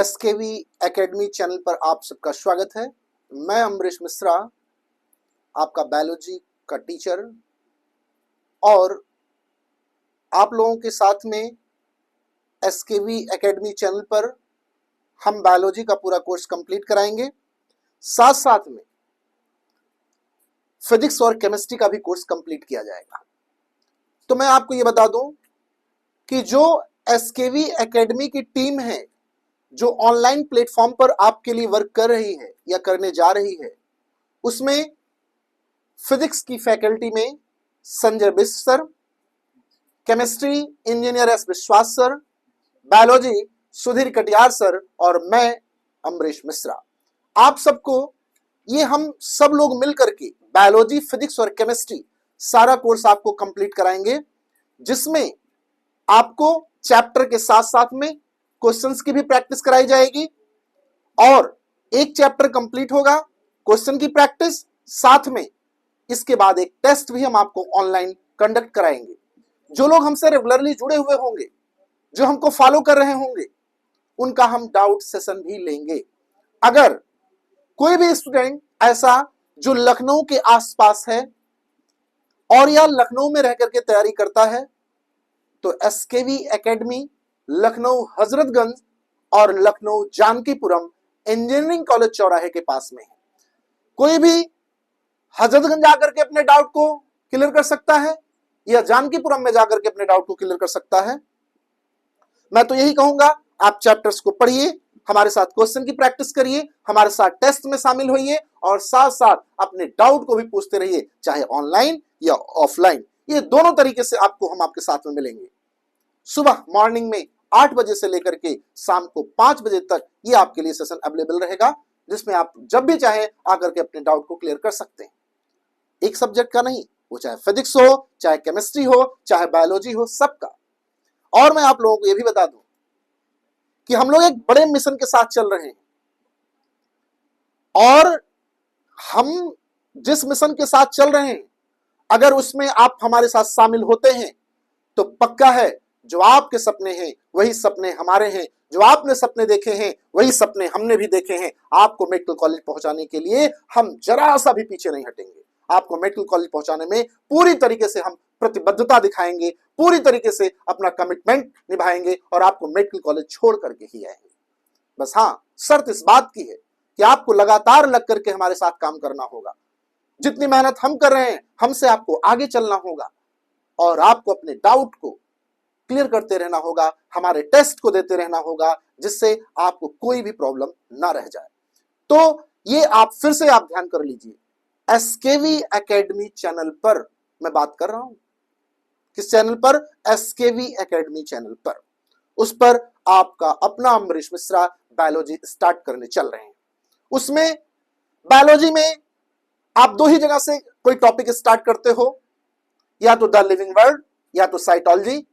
SKV academy channel पर आप सबका स्वागत है। मैं अमरीश मिश्रा, आपका बायोलॉजी का टीचर, और आप लोगों के साथ में एसकेवी एकेडमी चैनल पर हम बायोलॉजी का पूरा कोर्स कंप्लीट कराएंगे। साथ साथ में फिजिक्स और केमिस्ट्री का भी कोर्स कंप्लीट किया जाएगा। तो मैं आपको ये बता दूं कि जो एसकेवी एकेडमी की टीम है, जो ऑनलाइन प्लेटफॉर्म पर आपके लिए वर्क कर रही है या करने जा रही है, उसमें फिजिक्स की फैकल्टी में Sanjay Bisht sir, chemistry engineer S Vishwas sir, biology Sudhir Katiyar sir और मैं अमरीश मिश्रा। आप सबको ये हम सब लोग मिलकर के बायोलॉजी, फिजिक्स और केमिस्ट्री सारा कोर्स आपको कंप्लीट कराएंगे, जिसमें आपको चैप्टर के साथ साथ में क्वेश्चंस की भी प्रैक्टिस कराई जाएगी। और एक चैप्टर कंप्लीट होगा, क्वेश्चन की प्रैक्टिस, साथ में इसके बाद एक टेस्ट भी हम आपको ऑनलाइन कंडक्ट कराएंगे। जो लोग हमसे रेगुलरली जुड़े हुए होंगे, जो हमको फॉलो कर रहे होंगे, उनका हम डाउट सेशन भी लेंगे। अगर कोई भी स्टूडेंट ऐसा जो लखनऊ के आसपास है और या लखनऊ में रह करके तैयारी करता है, तो एसकेवी एकेडमी लखनऊ हजरतगंज और लखनऊ जानकीपुरम इंजीनियरिंग कॉलेज चौराहे के पास में है। कोई भी हजरतगंज जाकर के अपने डाउट को क्लियर कर सकता है या जानकीपुरम में जाकर के अपने डाउट को क्लियर कर सकता है। मैं तो यही कहूंगा, आप चैप्टर्स को पढ़िए, हमारे साथ क्वेश्चन की प्रैक्टिस करिए, हमारे साथ टेस्ट में शामिल होइए और साथ साथ अपने डाउट को भी पूछते रहिए, चाहे ऑनलाइन या ऑफलाइन। ये दोनों तरीके से हम आपके साथ में मिलेंगे। सुबह मॉर्निंग में 8 बजे से लेकर के शाम को 5 बजे तक ये आपके लिए सेशन अवेलेबल रहेगा, जिसमें आप जब भी चाहे आकर के अपने डाउट को क्लियर कर सकते हैं। एक सब्जेक्ट का नहीं, वो चाहे फिजिक्स हो, चाहे केमिस्ट्री हो, चाहे बायोलॉजी हो, सबका। और मैं आप लोगों को यह भी बता दूं कि हम लोग एक बड़े मिशन के साथ चल रहे हैं, और हम जिस मिशन के साथ चल रहे हैं, अगर उसमें आप हमारे साथ शामिल होते हैं तो पक्का है, जो आपके सपने हैं वही सपने हमारे हैं, जो आपने सपने देखे हैं वही सपने हमने भी देखे हैं। आपको मेडिकल कॉलेज पहुंचाने के लिए हम जरा सा भी पीछे नहीं हटेंगे। आपको मेडिकल कॉलेज पहुंचाने में पूरी तरीके से हम प्रतिबद्धता दिखाएंगे, पूरी तरीके से अपना कमिटमेंट निभाएंगे और आपको मेडिकल कॉलेज छोड़ करके ही आएंगे। बस हाँ, शर्त इस बात की है कि आपको लगातार लग करके हमारे साथ काम करना होगा। जितनी मेहनत हम कर रहे हैं, हमसे आपको आगे चलना होगा और आपको अपने डाउट को क्लियर करते रहना होगा, हमारे टेस्ट को देते रहना होगा, जिससे आपको कोई भी प्रॉब्लम ना रह जाए। तो ये आप फिर से ध्यान कर लीजिए, एसकेवी एकेडमी चैनल पर मैं बात कर रहा हूं। किस चैनल पर? एसकेवी एकेडमी चैनल पर। उस पर आपका अपना अमरीश मिश्रा बायोलॉजी स्टार्ट करने चल रहे हैं। उसमें बायोलॉजी में आप दो ही जगह से कोई टॉपिक स्टार्ट करते हो, या तो द लिविंग वर्ल्ड या तो साइटोलॉजी।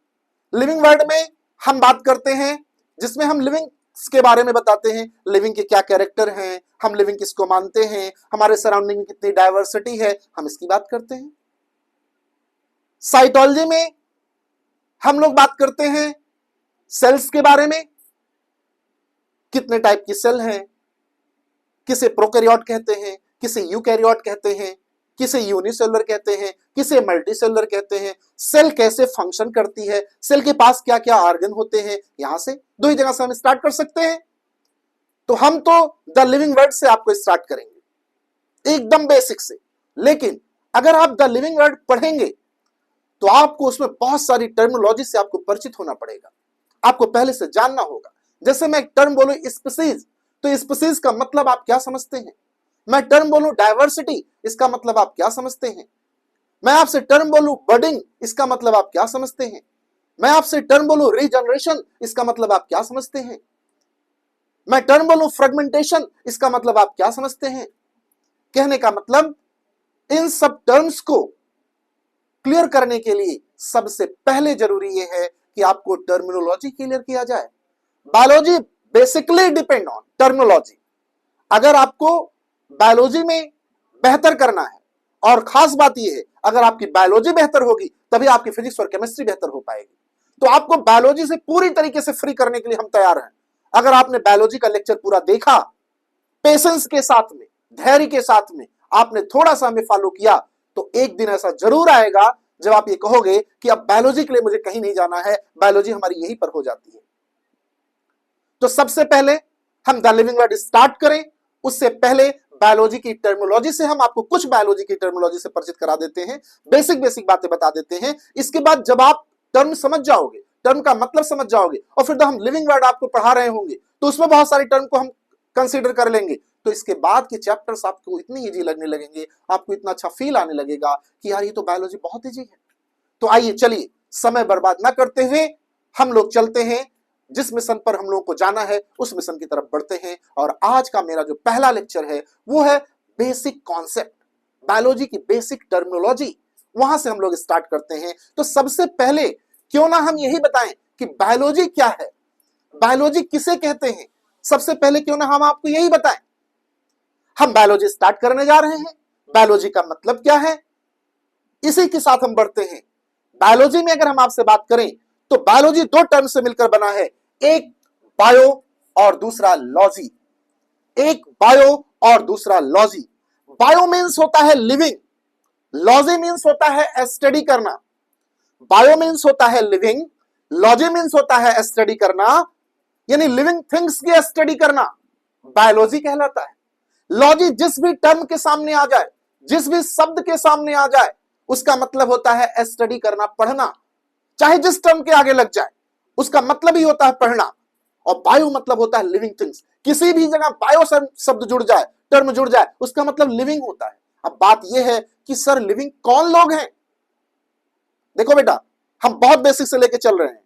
लिविंग वर्ल्ड में हम बात करते हैं, जिसमें हम लिविंग के बारे में बताते हैं, लिविंग के क्या कैरेक्टर हैं, हम लिविंग किसको मानते हैं, हमारे सराउंडिंग में कितनी डाइवर्सिटी है, हम इसकी बात करते हैं। साइटोलॉजी में हम लोग बात करते हैं सेल्स के बारे में, कितने टाइप की सेल हैं, किसे प्रोकैरियोट कहते हैं, किसे यूकैरियोट कहते हैं, किसे यूनिसेलुलर कहते हैं, किसे मल्टीसेलुलर कहते हैं, सेल कैसे फंक्शन करती है, सेल के पास क्या क्या ऑर्गन होते हैं। यहां से दो ही जगह से हम स्टार्ट कर सकते हैं। तो हम तो द लिविंग वर्ल्ड से आपको स्टार्ट करेंगे, एकदम बेसिक से। लेकिन अगर आप द लिविंग वर्ल्ड पढ़ेंगे तो आपको उसमें बहुत सारी टर्मिनोलॉजी से आपको परिचित होना पड़ेगा, आपको पहले से जानना होगा। जैसे मैं एक टर्म बोलूं स्पीसीज, तो स्पीसीज का मतलब आप क्या समझते हैं? मैं टर्म बोलूं डायवर्सिटी, इसका मतलब आप क्या समझते हैं? मैं आपसे टर्म बोलूं बर्डिंग, इसका मतलब आप क्या समझते हैं? मैं आपसे टर्म बोलूं रीजनरेशन, इसका मतलब आप क्या समझते हैं? मैं टर्म बोलूं फ्रेगमेंटेशन, इसका मतलब आप क्या समझते हैं? कहने का मतलब, इन सब टर्म्स को क्लियर करने के लिए सबसे पहले जरूरी यह है कि आपको टर्मिनोलॉजी क्लियर किया जाए। Biology basically depend on terminology. अगर आपको बायोलॉजी में बेहतर करना है, और खास बात यह है, अगर आपकी बायोलॉजी बेहतर होगी तभी आपकी फिजिक्स और केमिस्ट्री बेहतर हो पाएगी। तो आपको बायोलॉजी से पूरी तरीके से फ्री करने के लिए हम तैयार हैं। अगर आपने बायोलॉजी का लेक्चर पूरा देखा, पेशेंस के साथ में, धैर्य के साथ में आपने थोड़ा सा हमें फॉलो किया, तो एक दिन ऐसा जरूर आएगा जब आप ये कहोगे कि अब बायोलॉजी के लिए मुझे कहीं नहीं जाना है, बायोलॉजी हमारी यहीं पर हो जाती है। तो सबसे पहले हम द लिविंग वर्ड स्टार्ट करें, उससे पहले बायोलॉजी की टर्मिनोलॉजी से हम आपको कुछ बायोलॉजी की टर्मिनोलॉजी से परिचित करा देते हैं, बेसिक बेसिक बातें बता देते हैं। इसके बाद जब आप टर्म समझ जाओगे, टर्म का मतलब समझ जाओगे, और फिर हम लिविंग वर्ड आपको पढ़ा रहे होंगे, तो उसमें बहुत सारी टर्म को हम कंसीडर कर लेंगे। तो इसके बाद के चैप्टर्स आपको इतनी इजी लगने लगेंगे, आपको इतना अच्छा फील आने लगेगा कि यार ये तो बायोलॉजी बहुत इजी है। तो आइए चलिए समय बर्बाद ना करते हुए हम लोग चलते हैं, जिस मिशन पर हम लोगों को जाना है उस मिशन की तरफ बढ़ते हैं। और आज का मेरा जो पहला लेक्चर है वो है बेसिक कॉन्सेप्ट, बायोलॉजी की बेसिक टर्मिनोलॉजी, वहां से हम लोग स्टार्ट करते हैं। तो सबसे पहले क्यों ना हम यही बताएं कि बायोलॉजी क्या है, बायोलॉजी किसे कहते हैं। सबसे पहले क्यों ना हम आपको यही बताएं। हम बायोलॉजी स्टार्ट करने जा रहे हैं, बायोलॉजी का मतलब क्या है, इसी के साथ हम बढ़ते हैं। बायोलॉजी में अगर हम आपसे बात करें तो बायोलॉजी दो टर्म से मिलकर बना है, एक बायो और दूसरा लॉजी। एक बायो और दूसरा लॉजी। बायो मीन्स होता है लिविंग, लॉजी मीन्स होता है स्टडी करना। बायो मीन्स होता है लिविंग, लॉजी मीन्स होता है स्टडी करना, यानी लिविंग थिंग्स की स्टडी करना बायोलॉजी कहलाता है। लॉजी जिस भी टर्म के सामने आ जाए, जिस भी शब्द के सामने आ जाए, उसका मतलब होता है स्टडी करना, पढ़ना। चाहे जिस टर्म के आगे लग जाए उसका मतलब ही होता है पढ़ना। और बायो मतलब होता है लिविंग थिंग्स। किसी भी जगह बायो शब्द जुड़ जाए, टर्म जुड़ जाए, उसका मतलब लिविंग होता है। अब बात यह है कि सर लिविंग कौन लोग हैं। देखो बेटा, हम बहुत बेसिक से लेके चल रहे हैं,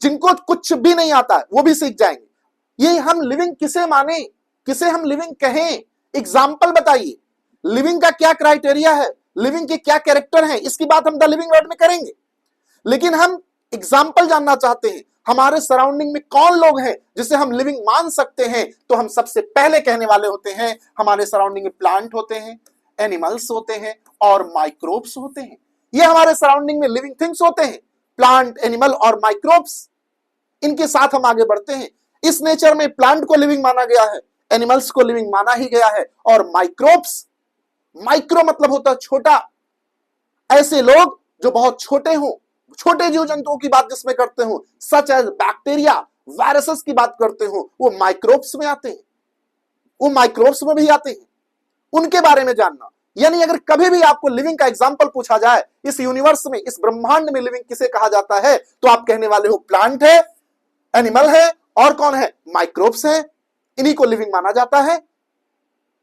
जिनको कुछ भी नहीं आता है वो भी सीख जाएंगे। ये हम लिविंग किसे माने, किसे हम लिविंग कहें, एग्जाम्पल बताइए। लिविंग का क्या क्राइटेरिया है, लिविंग के क्या कैरेक्टर हैं, इसकी बात हम द लिविंग वर्ड में करेंगे। लेकिन हम एग्जाम्पल जानना चाहते हैं, हमारे सराउंडिंग में कौन लोग हैं जिसे हम लिविंग मान सकते हैं। तो हम सबसे पहले कहने वाले होते हैं हमारे सराउंडिंग में प्लांट होते हैं, एनिमल्स होते हैं और माइक्रोब्स होते हैं। ये हमारे सराउंडिंग में लिविंग थिंग्स होते हैं, प्लांट, एनिमल और माइक्रोब्स। इनके साथ हम आगे बढ़ते हैं। इस नेचर में प्लांट को लिविंग माना गया है, एनिमल्स को लिविंग माना ही गया है, और माइक्रोब्स, माइक्रो मतलब होता है छोटा, ऐसे लोग जो बहुत छोटे हों, छोटे जीव जंतुओं की बात जिसमें करते हो, सच एज बैक्टीरिया, वायरसेस की बात करते हो, वो माइक्रोब्स में आते हैं, वो माइक्रोब्स में भी आते हैं। उनके बारे में जानना, यानी अगर कभी भी आपको लिविंग का एग्जाम्पल पूछा जाए, इस यूनिवर्स में, इस ब्रह्मांड में लिविंग किसे कहा जाता है, तो आप कहने वाले हो प्लांट है, एनिमल है, और कौन है, माइक्रोब्स है। इन्हीं को लिविंग माना जाता है।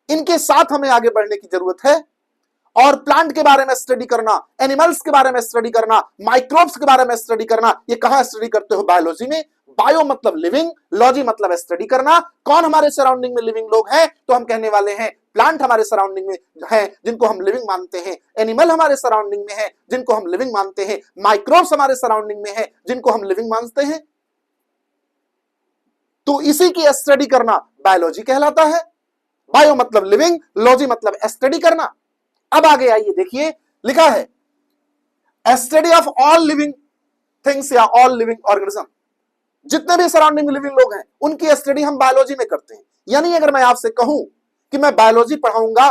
इनके साथ हमें आगे बढ़ने की जरूरत है और प्लांट के बारे में स्टडी करना, एनिमल्स के बारे में स्टडी करना, माइक्रोब्स के बारे में स्टडी करना। ये कहां स्टडी करते हो, बायोलॉजी में। बायो मतलब लिविंग, लॉजी मतलब स्टडी करना। कौन हमारे सराउंडिंग में लिविंग लोग हैं, तो हम कहने वाले हैं प्लांट हमारे सराउंडिंग में हैं जिनको हम लिविंग मानते हैं, एनिमल हमारे सराउंडिंग में है जिनको हम लिविंग मानते हैं, माइक्रोब्स हमारे सराउंडिंग में है जिनको हम लिविंग मानते हैं। तो इसी की स्टडी करना बायोलॉजी कहलाता है। बायो मतलब लिविंग, लॉजी मतलब स्टडी करना। अब आगे आइए, देखिए लिखा है study of all living things या ऑल लिविंग ऑर्गेनिज्म। जितने भी सराउंडिंग में लिविंग लोग हैं उनकी स्टडी हम बायोलॉजी में करते हैं। यानी अगर मैं आपसे कहूं कि मैं बायोलॉजी पढ़ाऊंगा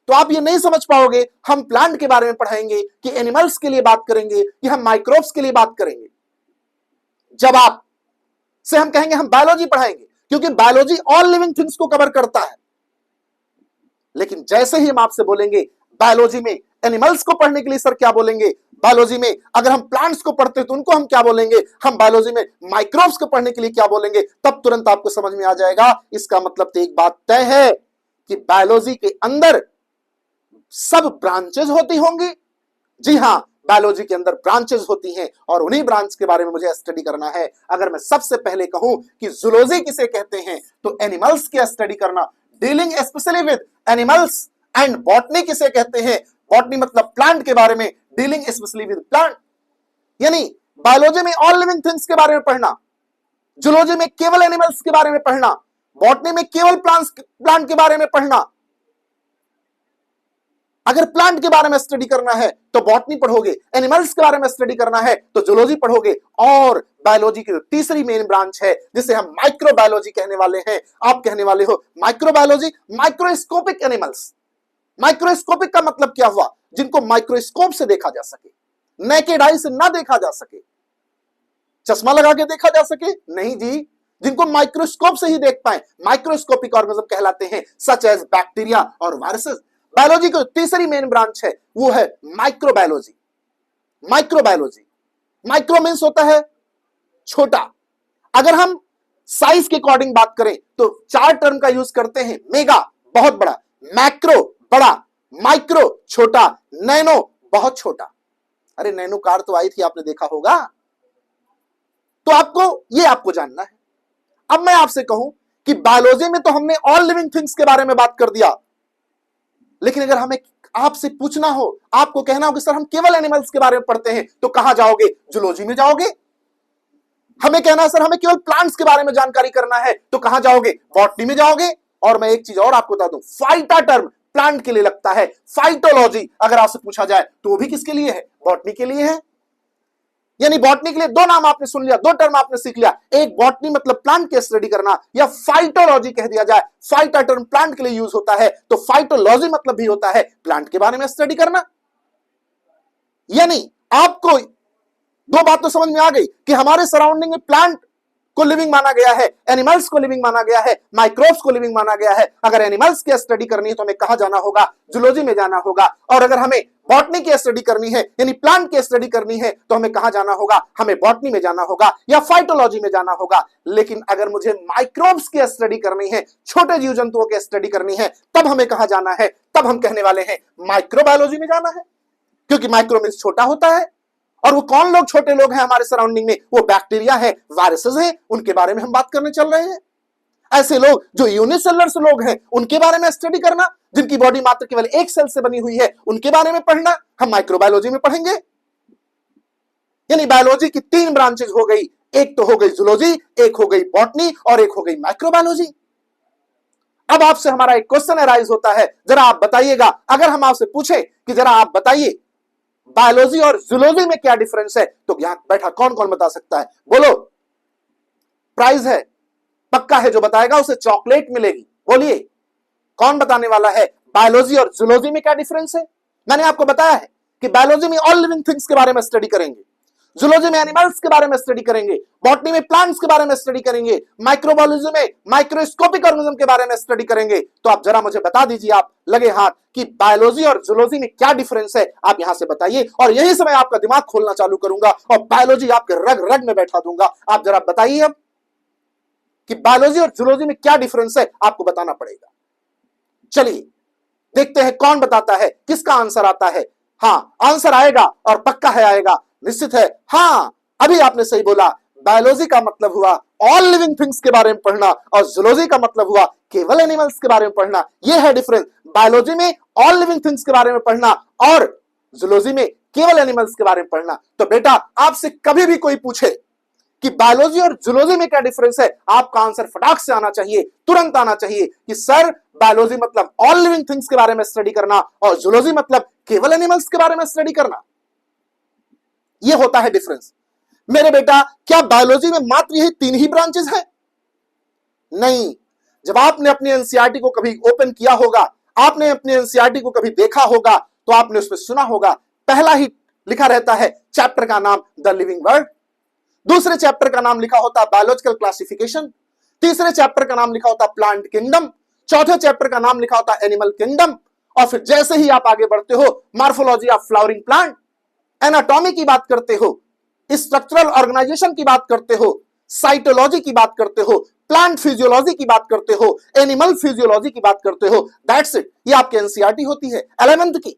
तो आप ये नहीं समझ पाओगे हम प्लांट के बारे में पढ़ाएंगे कि एनिमल्स के लिए बात करेंगे कि हम माइक्रोब्स के लिए बात करेंगे। जब आप से हम कहेंगे हम बायोलॉजी पढ़ाएंगे, क्योंकि बायोलॉजी ऑल लिविंग थिंग्स को कवर करता है। लेकिन जैसे ही हम आपसे बोलेंगे बायोलॉजी में एनिमल्स को पढ़ने के लिए सर क्या बोलेंगे, बायोलॉजी में अगर हम प्लांट्स को पढ़ते तो उनको हम क्या बोलेंगे, हम बायोलॉजी में माइक्रोब्स को पढ़ने के लिए क्या बोलेंगे, तब तुरंत आपको समझ में आ जाएगा। इसका मतलब तो एक बात तय है कि बायोलॉजी के अंदर सब ब्रांचेस होती होंगी। जी हां, बायोलॉजी के अंदर ब्रांचेस होती हैं और उन्हीं ब्रांच के बारे में मुझे स्टडी करना है। अगर मैं सबसे पहले कहूं कि जूलॉजी किसे कहते हैं, तो एनिमल्स की स्टडी करना, dealing specially with animals. And botany किसे कहते हैं, बॉटनी मतलब प्लांट के बारे में, डीलिंग स्पेशली विद प्लांट। यानी बायोलॉजी में ऑल लिविंग थिंग्स के बारे में पढ़ना, जूलॉजी में केवल एनिमल्स के बारे में पढ़ना, बॉटनी में केवल प्लांट के बारे में पढ़ना। अगर प्लांट के बारे में स्टडी करना है तो बॉटनी पढ़ोगे, एनिमल्स के बारे में स्टडी करना है तो जूलॉजी पढ़ोगे, और बायोलॉजी की तीसरी मेन ब्रांच है जिसे हम माइक्रोबायोलॉजी कहने वाले हैं। आप कहने वाले हो माइक्रोबायोलॉजी, माइक्रोस्कोपिक एनिमल्स। माइक्रोस्कोपिक का मतलब क्या हुआ? जिनको माइक्रोस्कोप से देखा जा सके, नेकेड आई से ना देखा जा सके, चश्मा लगा के देखा जा सके, नहीं जी, जिनको माइक्रोस्कोप से ही देख पाए, माइक्रोस्कोपिक ऑर्गेनिज्म कहलाते हैं, सच एज बैक्टीरिया और वायरसेस। बायोलॉजी की तीसरी मेन ब्रांच है वो है माइक्रोबायोलॉजी। माइक्रोबायोलॉजी, माइक्रो मींस होता है छोटा। अगर हम साइज के अकॉर्डिंग बात करें तो चार टर्म का यूज करते हैं, मेगा बहुत बड़ा, मैक्रो बड़ा, माइक्रो छोटा, नैनो बहुत छोटा। अरे नैनो कार तो आई थी, आपने देखा होगा। तो आपको जानना है। अब मैं आपसे कहूं कि बायोलॉजी में तो हमने ऑल लिविंग थिंग्स के बारे में बात कर दिया, लेकिन अगर हमें आपसे पूछना हो, आपको कहना हो कि सर हम केवल एनिमल्स के बारे में पढ़ते हैं, तो कहां जाओगे? जूलॉजी में जाओगे। हमें कहना है सर हमें केवल प्लांट्स के बारे में जानकारी करना है, तो कहां जाओगे? बॉटनी में जाओगे। और मैं एक चीज और आपको बता दूं, फाइटा टर्म प्लांट के लिए लगता है। फाइटोलॉजी अगर आपसे पूछा जाए तो वो भी किसके लिए है? बॉटनी के लिए है। यानी बॉटनी के लिए दो नाम आपने सुन लिया, दो टर्म आपने सीख लिया, एक बॉटनी मतलब प्लांट की स्टडी करना, या फाइटोलॉजी कह दिया जाए, फाइटा टर्म प्लांट के लिए यूज होता है, तो फाइटोलॉजी मतलब भी होता है प्लांट के बारे में स्टडी करना। यानी आपको दो बात तो समझ में आ गई कि हमारे सराउंडिंग में प्लांट को लिविंग माना गया है, एनिमल्स को लिविंग माना गया है, माइक्रोब्स को लिविंग माना गया है। अगर एनिमल्स की स्टडी करनी है तो हमें कहां जाना होगा? जूलॉजी में जाना होगा। और अगर हमें बॉटनी की स्टडी करनी है, यानी प्लांट की स्टडी करनी है, तो हमें कहां जाना होगा? हमें बॉटनी में जाना होगा या फाइटोलॉजी में जाना होगा। लेकिन अगर मुझे माइक्रोब्स की स्टडी करनी है, छोटे जीव जंतुओं की स्टडी करनी है, तब हमें कहां जाना है? तब हम कहने वाले हैं माइक्रोबायोलॉजी में जाना है, क्योंकि माइक्रो मींस छोटा होता है। और वो कौन लोग छोटे लोग हैं हमारे सराउंडिंग में? वो बैक्टीरिया है, वायरसेस हैं, उनके बारे में हम बात करने चल रहे हैं। ऐसे लोग जो यूनिसेलुलर लोग हैं, उनके बारे में स्टडी करना, जिनकी बॉडी मात्र केवल एक सेल से बनी हुई है, उनके बारे में पढ़ना हम माइक्रोबायोलॉजी में पढ़ेंगे। यानी बायोलॉजी की तीन ब्रांचेस हो गई, एक तो हो गई जूलॉजी, एक हो गई बॉटनी और एक हो गई माइक्रोबायोलॉजी। अब आपसे हमारा एक क्वेश्चन अराइज होता है, जरा आप बताइएगा, अगर हम आपसे पूछे कि जरा आप बताइए बायोलॉजी और जूलॉजी में क्या डिफरेंस है, तो यहां बैठा कौन कौन बता सकता है? बोलो। प्राइज है, पक्का है, जो बताएगा उसे चॉकलेट मिलेगी। बोलिए कौन बताने वाला है बायोलॉजी और जूलॉजी में क्या डिफरेंस है? मैंने आपको बताया है कि बायोलॉजी में ऑल लिविंग थिंग्स के बारे में स्टडी करेंगे, जूलॉजी में एनिमल्स के बारे में स्टडी करेंगे, बॉटनी में प्लांट्स के बारे में स्टडी करेंगे, माइक्रोबायोलॉजी में माइक्रोस्कोपिक ऑर्गेनिज्म के बारे में स्टडी करेंगे। तो आप जरा मुझे बता दीजिए, आप लगे हाथ, कि बायोलॉजी और जूलॉजी में क्या डिफरेंस है? आप यहां से बताइए, और यहीं से मैं आपका दिमाग खोलना चालू करूंगा और बायोलॉजी आपके रग रग में बैठा दूंगा। आप जरा बताइए अब कि बायोलॉजी और जूलॉजी में क्या डिफरेंस है, आपको बताना पड़ेगा। चलिए देखते हैं कौन बताता है, किसका आंसर आता है। हाँ, आंसर आएगा और पक्का है आएगा, निश्चित है। हाँ, अभी आपने सही बोला। बायोलॉजी का मतलब हुआ ऑल लिविंग थिंग्स के बारे में पढ़ना, और जूलॉजी का मतलब हुआ केवल एनिमल्स के बारे में पढ़ना। यह है डिफरेंस, बायोलॉजी में ऑल लिविंग थिंग्स के बारे में पढ़ना और जूलॉजी में केवल एनिमल्स के बारे में पढ़ना। तो बेटा, आपसे कभी भी कोई पूछे कि बायोलॉजी और जूलॉजी में क्या डिफरेंस है, आपका आंसर फटाक से आना चाहिए, तुरंत आना चाहिए कि सर बायोलॉजी मतलब ऑल लिविंग थिंग्स के बारे में स्टडी करना और जूलॉजी मतलब केवल एनिमल्स के बारे में स्टडी करना। यह होता है डिफरेंस। मेरे बेटा, क्या बायोलॉजी में मात्र यही तीन ही ब्रांचेस हैं? नहीं। जब आपने अपनी एनसीईआरटी को कभी ओपन किया होगा, आपने अपनी एनसीईआरटी को कभी देखा होगा, तो आपने उसमें सुना होगा, पहला ही लिखा रहता है चैप्टर का नाम द लिविंग वर्ल्ड, दूसरे चैप्टर का नाम लिखा होता बायोलॉजिकल क्लासिफिकेशन, तीसरे चैप्टर का नाम लिखा होता प्लांट किंगडम, चौथे चैप्टर का नाम लिखा होता एनिमल किंगडम, और फिर जैसे ही आप आगे बढ़ते हो, morphology of flowering plant, anatomy की बात करते हो, स्ट्रक्चरल ऑर्गेनाइजेशन की बात करते हो, साइटोलॉजी की बात करते हो, प्लांट फिजियोलॉजी की बात करते हो, एनिमल फिजियोलॉजी की बात करते हो। That's it. ये आपकी एनसीईआरटी होती है 11th की।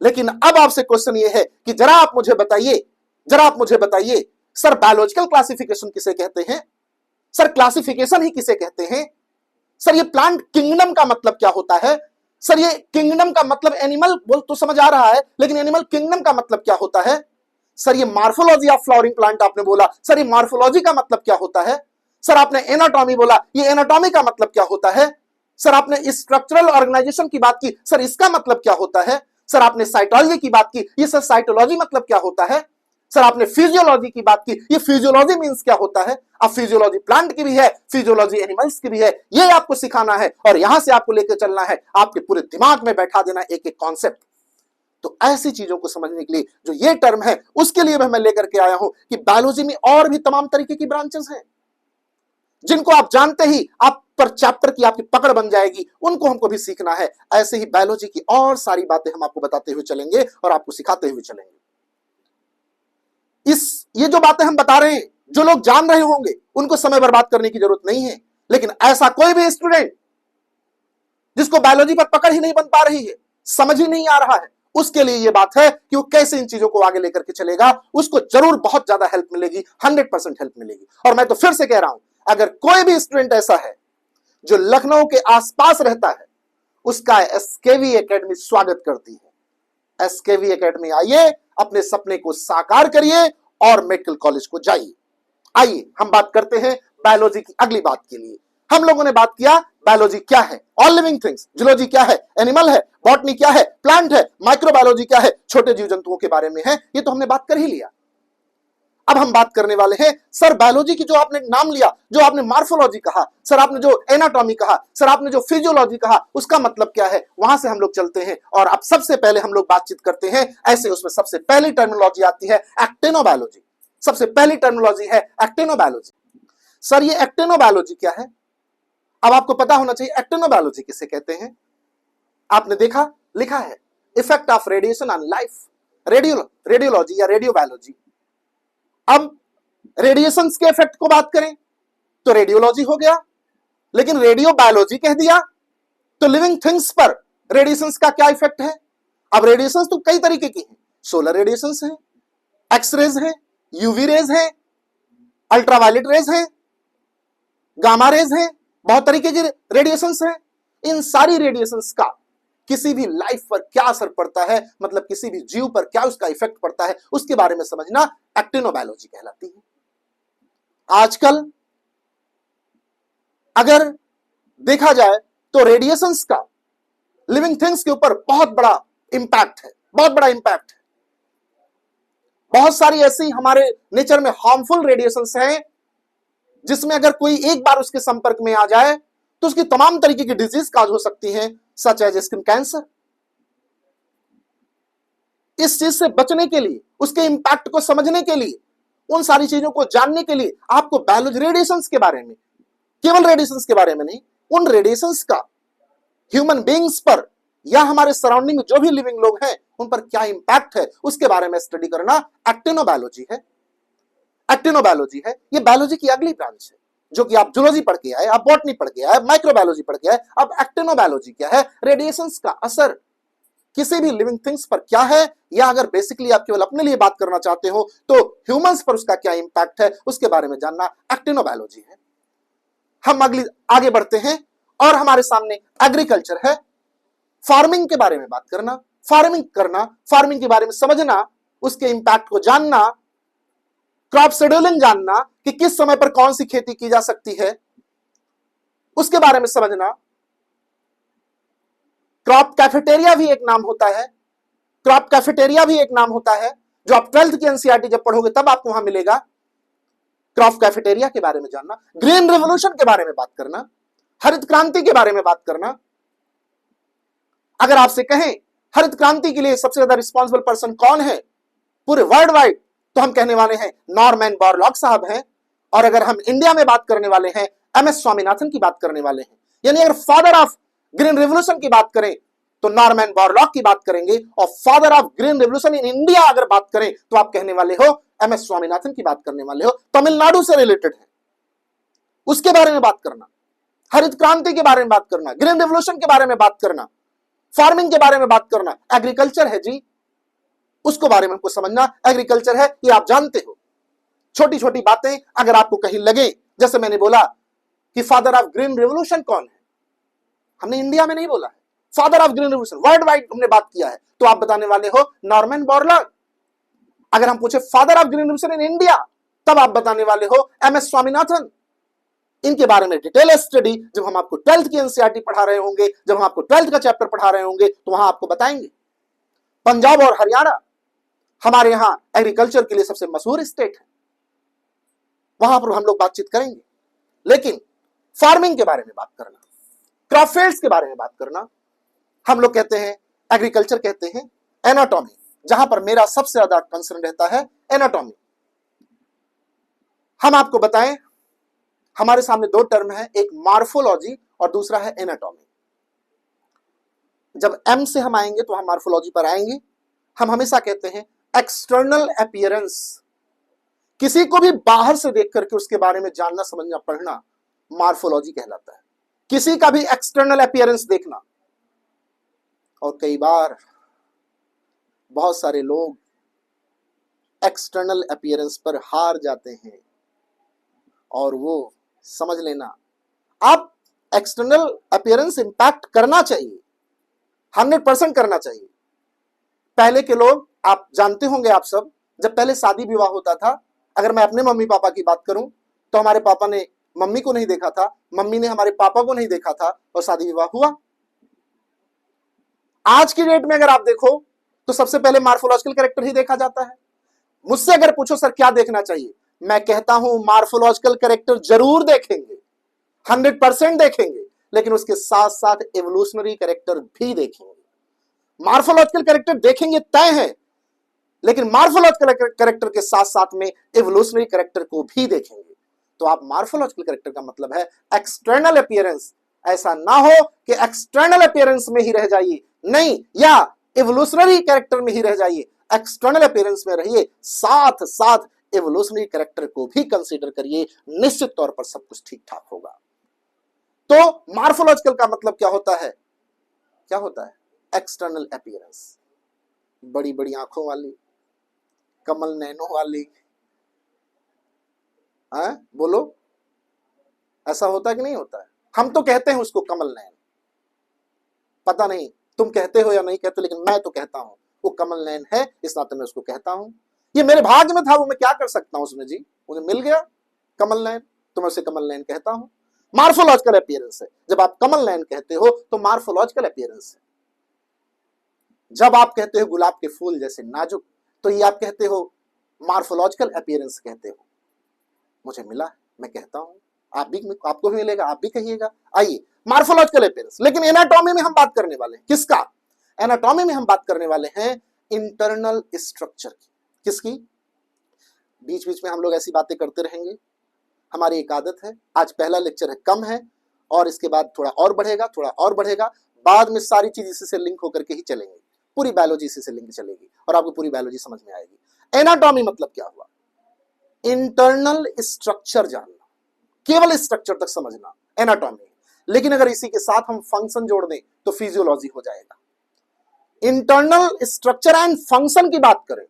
लेकिन अब आपसे क्वेश्चन ये है कि जरा आप मुझे बताइए, सर बायोलॉजिकल क्लासिफिकेशन किसे कहते हैं? सर क्लासिफिकेशन ही किसे कहते हैं? सर ये प्लांट किंगडम का मतलब क्या होता है? सर ये किंगडम का मतलब एनिमल बोल तो समझ आ रहा है, लेकिन एनिमल किंगडम का मतलब क्या होता है? सर ये मार्फोलॉजी ऑफ फ्लावरिंग प्लांट आपने बोला, सर ये मार्फोलॉजी का मतलब क्या होता है? सर आपने एनाटॉमी बोला, ये एनाटॉमी का मतलब क्या होता है? सर आपने स्ट्रक्चरल ऑर्गेनाइजेशन की बात की, सर इसका मतलब क्या होता है? सर आपने साइटोलॉजी की बात की, ये सर साइटोलॉजी मतलब क्या होता है? सर आपने फिजियोलॉजी की बात की, ये फिजियोलॉजी मींस क्या होता है? अब फिजियोलॉजी प्लांट की भी है, फिजियोलॉजी एनिमल्स की भी है, ये आपको सिखाना है और यहां से आपको लेकर चलना है, आपके पूरे दिमाग में बैठा देना एक एक कॉन्सेप्ट। तो ऐसी चीजों को समझने के लिए जो ये टर्म है, उसके लिए मैं लेकर के आया हूं कि बायोलॉजी में और भी तमाम तरीके की ब्रांचेस हैं, जिनको आप जानते ही आप पर चैप्टर की आपकी पकड़ बन जाएगी, उनको हमको भी सीखना है। ऐसे ही बायोलॉजी की और सारी बातें हम आपको बताते हुए चलेंगे और आपको सिखाते हुए चलेंगे। ये जो बातें हम बता रहे हैं, जो लोग जान रहे होंगे उनको समय बर्बाद करने की जरूरत नहीं है, लेकिन ऐसा कोई भी स्टूडेंट जिसको बायोलॉजी पर पकड़ ही नहीं बन पा रही है, समझ ही नहीं आ रहा है, उसके लिए यह बात है कि वो कैसे इन चीजों को आगे लेकर के चलेगा, उसको जरूर बहुत ज्यादा हेल्प मिलेगी, 100% हेल्प मिलेगी। और मैं तो फिर से कह रहा हूं, अगर कोई भी स्टूडेंट ऐसा है जो लखनऊ के आसपास रहता है, उसका एसकेवी एकेडमी स्वागत करती है। एसकेवी एकेडमी आइए, अपने सपने को साकार करिए और मेडिकल कॉलेज को जाइए। आइए हम बात करते हैं बायोलॉजी की अगली बात के लिए। हम लोगों ने बात किया बायोलॉजी क्या है, ऑल लिविंग थिंग्स, जूलॉजी क्या है, एनिमल है, बॉटनी क्या है, प्लांट है, माइक्रोबायोलॉजी क्या है, छोटे जीव जंतुओं के बारे में है, ये तो हमने बात कर ही लिया। अब हम बात करने वाले हैं सर बायोलॉजी की, जो आपने नाम लिया, जो आपने मार्फोलॉजी कहा, सर आपने जो एनाटॉमी कहा, सर आपने जो फिजियोलॉजी कहा, उसका मतलब क्या है? वहां से हम लोग चलते हैं और अब सबसे पहले हम लोग बातचीत करते हैं। ऐसे उसमें सबसे पहली टर्मिनोलॉजी आती है एक्टिनोबायोलॉजी। सबसे पहली टर्मिनोलॉजी है एक्टिनोबायोलॉजी। सर ये एक्टिनोबायोलॉजी क्या है? अब आपको पता होना चाहिए एक्टिनोबायोलॉजी किसे कहते हैं। आपने देखा, लिखा है effect of radiation on life, radiology या रेडियोबायोलॉजी। अब रेडिएशंस के इफेक्ट को बात करें तो रेडियोलॉजी हो गया, लेकिन रेडियो बायोलॉजी कह दिया तो लिविंग थिंग्स पर रेडिएशंस का क्या इफेक्ट है? अब रेडिएशंस तो कई तरीके की हैं, सोलर रेडिएशंस हैं, एक्सरेज हैं, यूवी रेज हैं, अल्ट्रावायलेट रेज हैं, गामा रेज हैं, बहुत तरीके की रेडिएशंस हैं। इन सारी रेडिएशंस का किसी भी लाइफ पर क्या असर पड़ता है, मतलब किसी भी जीव पर क्या उसका इफेक्ट पड़ता है, उसके बारे में समझना एक्टिनोबायोलॉजी कहलाती है। आजकल अगर देखा जाए तो रेडिएशंस का लिविंग थिंग्स के ऊपर बहुत बड़ा इंपैक्ट है, बहुत बड़ा इंपैक्ट है। बहुत सारी ऐसी हमारे नेचर में हार्मफुल रेडिएशंस हैं जिसमें अगर कोई एक बार उसके संपर्क में आ जाए तो उसकी तमाम तरीके की डिजीज काज हो सकती हैं, सच एज स्किन कैंसर। इस चीज से बचने के लिए, उसके इंपैक्ट को समझने के लिए, उन सारी चीजों को जानने के लिए आपको बायोलॉजी रेडिएशंस के बारे में, केवल रेडिएशंस के बारे में नहीं, उन रेडिएशंस का ह्यूमन बीइंग्स पर या हमारे सराउंडिंग में जो भी लिविंग लोग हैं उन पर क्या इंपैक्ट है, उसके बारे में स्टडी करना एक्टिनोबायोलॉजी है। एक्टिनोबायोलॉजी है, ये बायोलॉजी की अगली ब्रांच है, जो कि आप जूलॉजी पढ़ के आए, आप बॉटनी पढ़ के आए, माइक्रोबायोलॉजी पढ़ के आए। अब एक्टिनोबायोलॉजी क्या है? रेडिएशंस का असर किसी भी लिविंग थिंग्स पर क्या है, या अगर बेसिकली आप केवल अपने लिए बात करना चाहते हो तो ह्यूमंस पर उसका क्या इंपैक्ट है, उसके बारे में जानना एक्टिनोबायोलॉजी है। हम आगे बढ़ते हैं और हमारे सामने एग्रीकल्चर है, फार्मिंग के बारे में बात करना, फार्मिंग करना, फार्मिंग के बारे में समझना, उसके इंपैक्ट को जानना, क्रॉप शेड्यूलिंग जानना कि किस समय पर कौन सी खेती की जा सकती है, उसके बारे में समझना। क्रॉप कैफेटेरिया भी एक नाम होता है, क्रॉप कैफेटेरिया भी एक नाम होता है, जो आप 12th की एनसीईआरटी जब पढ़ोगे तब आपको वहां मिलेगा। क्रॉप कैफेटेरिया के बारे में जानना, ग्रीन रेवोल्यूशन के बारे में बात करना, हरित क्रांति के बारे में बात करना। अगर आपसे कहें हरित क्रांति के लिए सबसे ज्यादा रिस्पॉन्सिबल पर्सन कौन है पूरे वर्ल्ड वाइड, तो हम कहने वाले हैं नॉर्मन बोरलॉग साहब हैं। और अगर हम इंडिया में बात करने वाले हैं, एमएस स्वामीनाथन की बात करने वाले हैं। यानी अगर फादर ऑफ ग्रीन रेवोल्यूशन की बात करें तो नॉर्मन बोरलॉग की बात करेंगे, और father of green revolution in India अगर बात करें तो आप कहने वाले हो एमएस स्वामीनाथन की बात करने वाले हो। तमिलनाडु से रिलेटेड है, उसके बारे में बात करना, हरित क्रांति के बारे में बात करना, ग्रीन रेवोल्यूशन के बारे में बात करना, फार्मिंग के बारे में बात करना। एग्रीकल्चर है जी, उसको बारे में हमको समझना। एग्रीकल्चर है, ये आप जानते हो। छोटी छोटी बातें अगर आपको कहीं लगे, जैसे मैंने बोला कि फादर ऑफ ग्रीन रेवोल्यूशन कौन है, हमने इंडिया में नहीं बोला है, father of green revolution world wide हमने बात किया है, तो आप बताने वाले हो नॉर्मन बोरलॉग। अगर हम पूछे father of green revolution in India, तब आप बताने वाले हो एमएस स्वामीनाथन। इनके बारे में डिटेल स्टडी जब हम आपको 12th की एनसीईआरटी पढ़ा रहे होंगे, जब हम आपको 12th का चैप्टर पढ़ा रहे होंगे, तो वहां आपको बताएंगे। पंजाब और हरियाणा हमारे यहां एग्रीकल्चर के लिए सबसे मशहूर स्टेट है, वहां पर हम लोग बातचीत करेंगे। लेकिन फार्मिंग के बारे में बात करना, क्रॉप फील्ड्स के बारे में बात करना, हम लोग कहते हैं एग्रीकल्चर, कहते हैं एनाटॉमी, जहां पर मेरा सबसे ज्यादा कंसर्न रहता है एनाटॉमी। हम आपको बताएं, हमारे सामने दो टर्म है, एक मार्फोलॉजी और दूसरा है एनाटॉमी। जब एम से हम आएंगे तो हम मार्फोलॉजी पर आएंगे। हम हमेशा कहते हैं एक्सटर्नल अपीयरेंस, किसी को भी बाहर से देख करके उसके बारे में जानना, समझना, पढ़ना मार्फोलॉजी कहलाता है। किसी का भी एक्सटर्नल अपीयरेंस देखना। और कई बार बहुत सारे लोग एक्सटर्नल अपीयरेंस पर हार जाते हैं, और वो समझ लेना, आप एक्सटर्नल अपीयरेंस इंपैक्ट करना चाहिए, 100% करना चाहिए। पहले के लोग, आप जानते होंगे आप सब, जब पहले शादी विवाह होता था, अगर मैं अपने मम्मी पापा की बात करूं तो हमारे पापा ने मम्मी को नहीं देखा था, मम्मी ने हमारे पापा को नहीं देखा था, और शादी विवाह हुआ। आज की डेट में अगर आप देखो तो सबसे पहले मार्फोलॉजिकल कैरेक्टर ही देखा जाता है। मुझसे अगर पूछो सर क्या देखना चाहिए, मैं कहता हूं मार्फोलॉजिकल कैरेक्टर जरूर देखेंगे, 100% देखेंगे, लेकिन उसके साथ साथ एवोल्यूशनरी कैरेक्टर भी देखेंगे। मार्फोलॉजिकल कैरेक्टर देखेंगे तय है, लेकिन मार्फोलॉजिकल कैरेक्टर के साथ साथ में एवोल्यूशनरी कैरेक्टर को भी देखेंगे। तो आप मार्फोलॉजिकल कैरेक्टर का मतलब है एक्सटर्नल अपीयरेंस। ऐसा ना हो कि एक्सटर्नल अपीयरेंस में ही रह जाइए, नहीं, या एवोल्यूशनरी कैरेक्टर में ही रह जाइए, एक्सटर्नल अपीयरेंस में रहिए, साथ साथ एवोल्यूशनरी कैरेक्टर को भी कंसीडर करिए, निश्चित तौर पर सब कुछ ठीक ठाक होगा। तो मार्फोलॉजिकल का मतलब क्या होता है? क्या होता है? External appearance. बड़ी बड़ी आंखों वाली, कमल नैनों वाली, बोलो, ऐसा होता है कि नहीं होता है? हम तो कहते हैं उसको कमल नैन, पता नहीं तुम कहते हो या नहीं कहते, लेकिन मैं तो कहता हूं वो कमल नैन है, इस नाते मैं उसको कहता हूं। ये मेरे भाग्य में था, वो मैं क्या कर सकता हूं उसमें जी, मुझे मिल गया कमल नैन, तो मैं उसे कमल नैन कहता हूं। मार्फोलॉजिकल अपीयरेंस है, जब आप कमल नैन कहते हो तो मार्फोलॉजिकल अपीयरेंस है। जब आप कहते हो गुलाब के फूल जैसे नाजुक, तो ये आप कहते हो मार्फोलॉजिकल अपीयरेंस कहते हो। मुझे मिला, मैं कहता हूं, आप भी, आपको भी मिलेगा, आप भी कहिएगा। आइए, मार्फोलॉजिकल अपीयरेंस। लेकिन एनाटॉमी में हम बात करने वाले हैं किसका? एनाटॉमी में हम बात करने वाले हैं इंटरनल स्ट्रक्चर की। किसकी? बीच बीच में हम लोग ऐसी बातें करते रहेंगे, हमारी एक आदत है। आज पहला लेक्चर है, कम है, और इसके बाद थोड़ा और बढ़ेगा, थोड़ा और बढ़ेगा, बाद में सारी चीज इसी से लिंक होकर के ही चलेंगी, पूरी बायोलॉजी इसी से लिंक चलेगी और आपको पूरी बायोलॉजी समझ में आएगी। एनाटॉमी मतलब क्या हुआ? इंटरनल स्ट्रक्चर जानना, केवल स्ट्रक्चर तक समझना एनाटॉमी। लेकिन अगर इसी के साथ हम फंक्शन जोड़ दें तो फिजियोलॉजी हो जाएगा। इंटरनल स्ट्रक्चर एंड फंक्शन की बात करें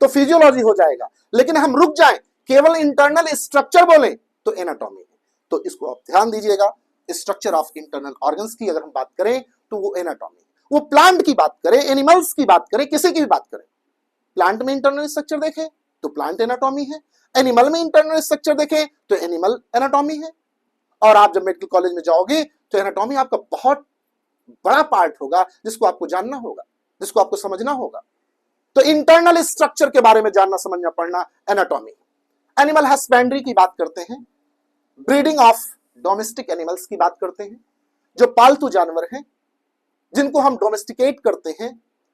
तो फिजियोलॉजी हो जाएगा, लेकिन हम रुक जाएं केवल इंटरनल स्ट्रक्चर बोलें तो एनाटॉमी है। तो इसको आप ध्यान दीजिएगा, स्ट्रक्चर ऑफ इंटरनल ऑर्गन्स की अगर हम बात करें तो वो एनाटॉमी। वो प्लांट की बात करें, एनिमल्स की बात करें, किसी की भी बात करें, प्लांट में इंटरनल स्ट्रक्चर देखें तो प्लांट एनाटॉमी है, एनिमल में इंटरनल स्ट्रक्चर देखें तो एनिमल एनाटॉमी है। और आप जब मेडिकल कॉलेज में जाओगे तो एनाटॉमी आपका बहुत बड़ा पार्ट होगा, जिसको आपको जानना होगा, जिसको आपको समझना होगा। तो इंटरनल स्ट्रक्चर के बारे में जानना, समझना, पढ़ना एनाटॉमी। एनिमल हस्बेंड्री की बात करते हैं, ब्रीडिंग ऑफ डोमेस्टिक एनिमल्स की बात करते हैं, जो पालतू जानवर हैं जिनको हम डोमेस्टिकेट करते हैं।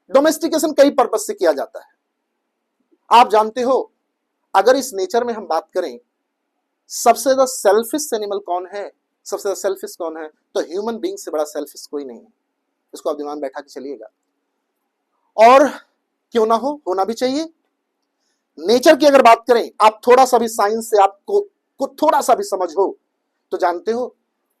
डोमेस्टिकेशन कई पर्पज से किया जाता है। आप जानते हो, अगर इस नेचर में हम बात करें, सबसे ज्यादा सेल्फिश एनिमल कौन है? सबसे ज्यादा सेल्फिश कौन है? तो ह्यूमन बीइंग से बड़ा सेल्फिश कोई नहीं है। इसको आप दिमाग में बैठा के चलिएगा, और क्यों ना हो, होना भी चाहिए। नेचर की अगर बात करें, आप थोड़ा सा भी साइंस से आपको थोड़ा सा भी समझ हो तो जानते हो,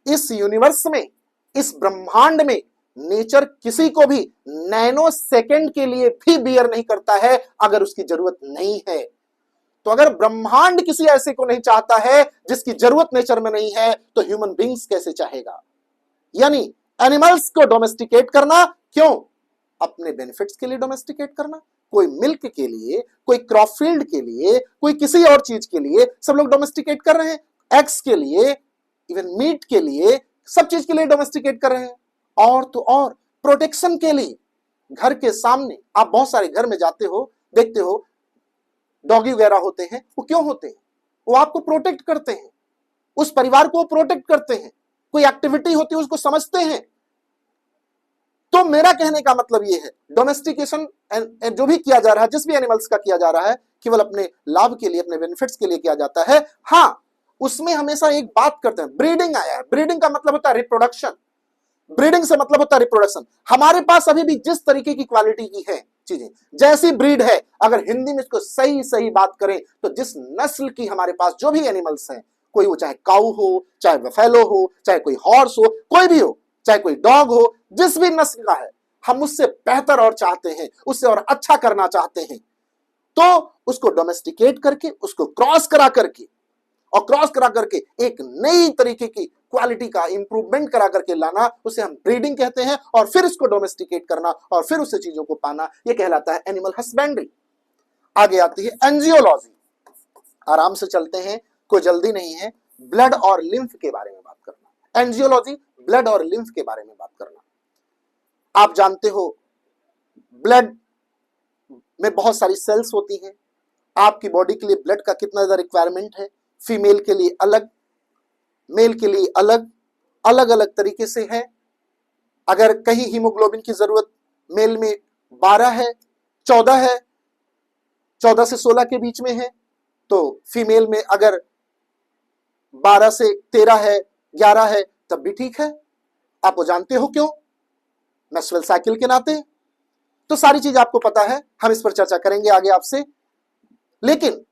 इस यूनिवर्स में, इस ब्रह्मांड में नेचर किसी को भी नैनो सेकेंड के लिए भी बियर नहीं करता है अगर उसकी जरूरत नहीं है। तो अगर ब्रह्मांड किसी ऐसे को नहीं चाहता है जिसकी जरूरत नेचर में नहीं है, तो ह्यूमन बींग्स कैसे चाहेगा? यानी एनिमल्स को डोमेस्टिकेट करना, क्यों? अपने बेनिफिट्स के लिए डोमेस्टिकेट करना। कोई मिल्क के लिए, कोई क्रॉप फील्ड के लिए, कोई किसी और चीज के लिए सब लोग डोमेस्टिकेट कर रहे हैं, एग्स के लिए, इवन मीट के लिए, सब चीज के लिए डोमेस्टिकेट कर रहे हैं। और तो और प्रोटेक्शन के लिए, घर के सामने आप बहुत सारे घर में जाते हो, देखते हो डॉगी वगैरह होते हैं। वो क्यों होते हैं? वो आपको प्रोटेक्ट करते हैं, उस परिवार को प्रोटेक्ट करते हैं, कोई एक्टिविटी होती है उसको समझते हैं। तो मेरा कहने का मतलब ये है, डोमेस्टिकेशन जो भी किया जा रहा है, जिस भी एनिमल्स का किया जा रहा है, केवल अपने लाभ के लिए, अपने बेनिफिट्स के लिए किया जाता है। हाँ, उसमें हमेशा एक बात करते हैं, ब्रीडिंग आया है। ब्रीडिंग का मतलब होता है रिप्रोडक्शन। ब्रीडिंग से मतलब होता है रिप्रोडक्शन। हमारे पास अभी भी जिस तरीके की क्वालिटी की है चीजें, जैसी ब्रीड है, अगर हिंदी में इसको सही सही बात करें तो जिस नस्ल की हमारे पास जो भी एनिमल्स हैं, कोई वो चाहे काऊ हो, चाहे बफेलो हो, चाहे कोई हॉर्स हो, कोई भी हो, चाहे कोई डॉग हो, जिस भी नस्ल का है, हम उससे बेहतर और चाहते हैं, उससे और अच्छा करना चाहते हैं। तो उसको डोमेस्टिकेट करके, उसको क्रॉस करा करके, और क्रॉस करा करके एक नई तरीके की क्वालिटी का इंप्रूवमेंट करा करके लाना, उसे हम ब्रीडिंग कहते हैं। और फिर उसको डोमेस्टिकेट करना और फिर उससे चीजों को पाना, यह कहलाता है एनिमल हस्बेंड्री। आगे आती है एंजियोलॉजी। आराम से चलते हैं, कोई जल्दी नहीं है। ब्लड और लिम्फ के बारे में बात करना। एंजियोलॉजी, ब्लड और लिम्फ के बारे में बात करना। आप जानते हो ब्लड में बहुत सारी सेल्स होती हैं। आपकी बॉडी के लिए ब्लड का कितना ज्यादा रिक्वायरमेंट है, फीमेल के लिए अलग, मेल के लिए अलग, अलग अलग तरीके से है। अगर कहीं हीमोग्लोबिन की जरूरत मेल में 12 है, 14 है, 14 से 16 के बीच में है, तो फीमेल में अगर 12 से 13 है, 11 है, तब भी ठीक है। आप वो जानते हो क्यों? मेंस्ट्रुअल साइकिल के नाते। तो सारी चीज आपको पता है, हम इस पर चर्चा करेंगे आगे आपसे। लेकिन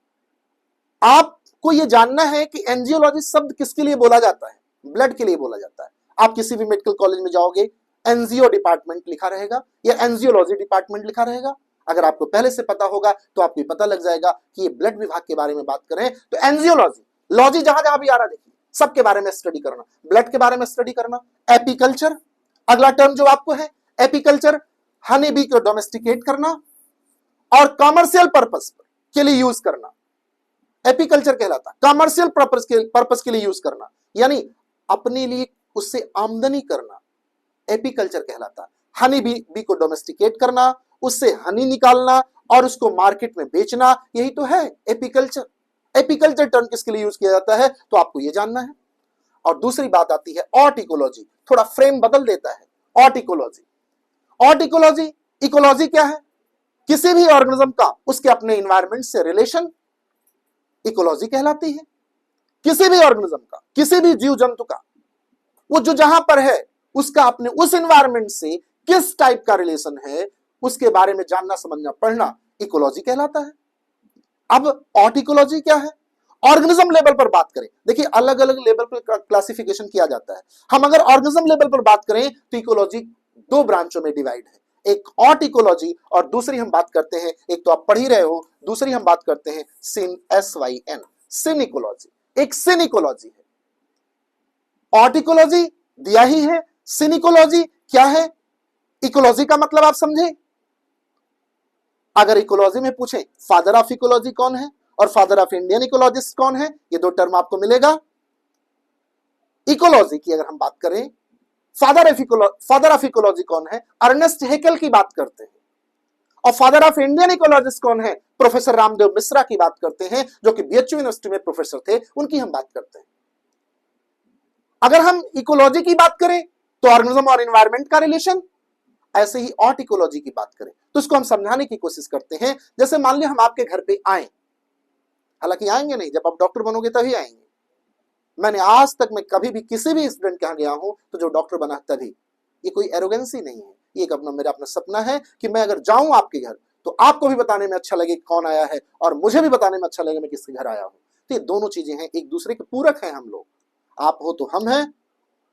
आपको यह जानना है कि एंजियोलॉजी शब्द किसके लिए बोला जाता है? ब्लड के लिए बोला जाता है। आप किसी भी मेडिकल कॉलेज में जाओगे, एंजियो डिपार्टमेंट लिखा रहेगा या एंजियोलॉजी डिपार्टमेंट लिखा रहेगा। अगर आपको पहले से पता होगा तो आपको पता लग जाएगा कि ये ब्लड विभाग के बारे में बात करें तो एंजियोलॉजी, लॉजी जहां जहां भी आ रहा देखिए, सबके बारे में स्टडी करना, ब्लड के बारे में स्टडी करना। एपीकल्चर, अगला टर्म जो आपको है एपीकल्चर, हनी बी को डोमेस्टिकेट करना और कॉमर्शियल पर्पस के लिए यूज करना, एपीकल्चर कहलाता। कॉमर्शियल पर्पस के लिए यूज करना, यानी अपने लिए उससे आमदनी करना, एपीकल्चर कहलाता। हनी बी को डोमेस्टिकेट करना, उससे हनी निकालना और उसको मार्केट में बेचना, यही तो है एपीकल्चर। एपीकल्चर टर्म किसके लिए यूज किया जाता है तो आपको यह जानना है। और दूसरी बात आती है ऑर्टिकोलॉजी। थोड़ा फ्रेम बदल देता है ऑर्टिकोलॉजी। ऑर्टिकोलॉजी, इकोलॉजी क्या है? किसी भी ऑर्गेनिज्म का उसके अपने एनवायरनमेंट से रिलेशन, इकोलॉजी कहलाती है। किसी भी ऑर्गेनिज्म का, किसी भी जीव जंतु का, वो जो जहां पर है उसका अपने उस एनवायरनमेंट से किस टाइप का रिलेशन है, उसके बारे में जानना, समझना, पढ़ना, इकोलॉजी कहलाता है। अब ऑर्टिकोलॉजी क्या है? ऑर्गेनिज्म लेवल पर बात करें, देखिए अलग अलग लेवल पर क्लासिफिकेशन किया जाता है। हम अगर ऑर्गेनिज्म लेवल पर बात करें तो इकोलॉजी दो ब्रांचों में डिवाइड है, एक ऑर्टिकोलॉजी और दूसरी हम बात करते हैं, एक तो आप पढ़ ही रहे हो, दूसरी हम बात करते हैं सिन, SYN, सिनिकोलॉजी। एक सिनिकोलॉजी है, ऑर्टिकोलॉजी दिया ही है, सिनिकोलॉजी क्या है? इकोलॉजी का मतलब आप समझे? अगर इकोलॉजी में पूछे फादर ऑफ इकोलॉजी कौन है और फादर ऑफ इंडियन इकोलॉजिस्ट कौन है, ये दो टर्म आपको मिलेगा। इकोलॉजी की अगर हम बात करें, फादर ऑफ इकोलॉजी कौन है? अर्नेस्ट हेकल की बात करते हैं। और फादर ऑफ इंडियन इकोलॉजिस्ट कौन है? प्रोफेसर रामदेव मिश्रा की बात करते हैं, जो कि BHU यूनिवर्सिटी में प्रोफेसर थे, उनकी हम बात करते हैं। अगर हम इकोलॉजी की बात करें तो ऑर्गेनिज्म और एनवायरनमेंट का रिलेशन, ऐसे ही ऑर्टिकोलॉजी की बात करें तो इसको हम समझाने की कोशिश करते हैं। जैसे मान लिया हम आपके घर पे आए, हालांकि आएंगे नहीं, जब आप डॉक्टर बनोगे तभी आएंगे। मैंने आज तक मैं कभी भी किसी भी स्टूडेंट के यहाँ गया हूं तो जो डॉक्टर बना तभी, ये कोई एरोगेंसी नहीं है, ये एक अपना मेरा अपना सपना है कि मैं अगर जाऊं आपके घर तो आपको भी बताने में अच्छा लगे कौन आया है और मुझे भी बताने में अच्छा लगे मैं किसके घर आया हूं। तो ये दोनों चीजें हैं, एक दूसरे के पूरक हैं हम लोग। आप हो तो हम हैं,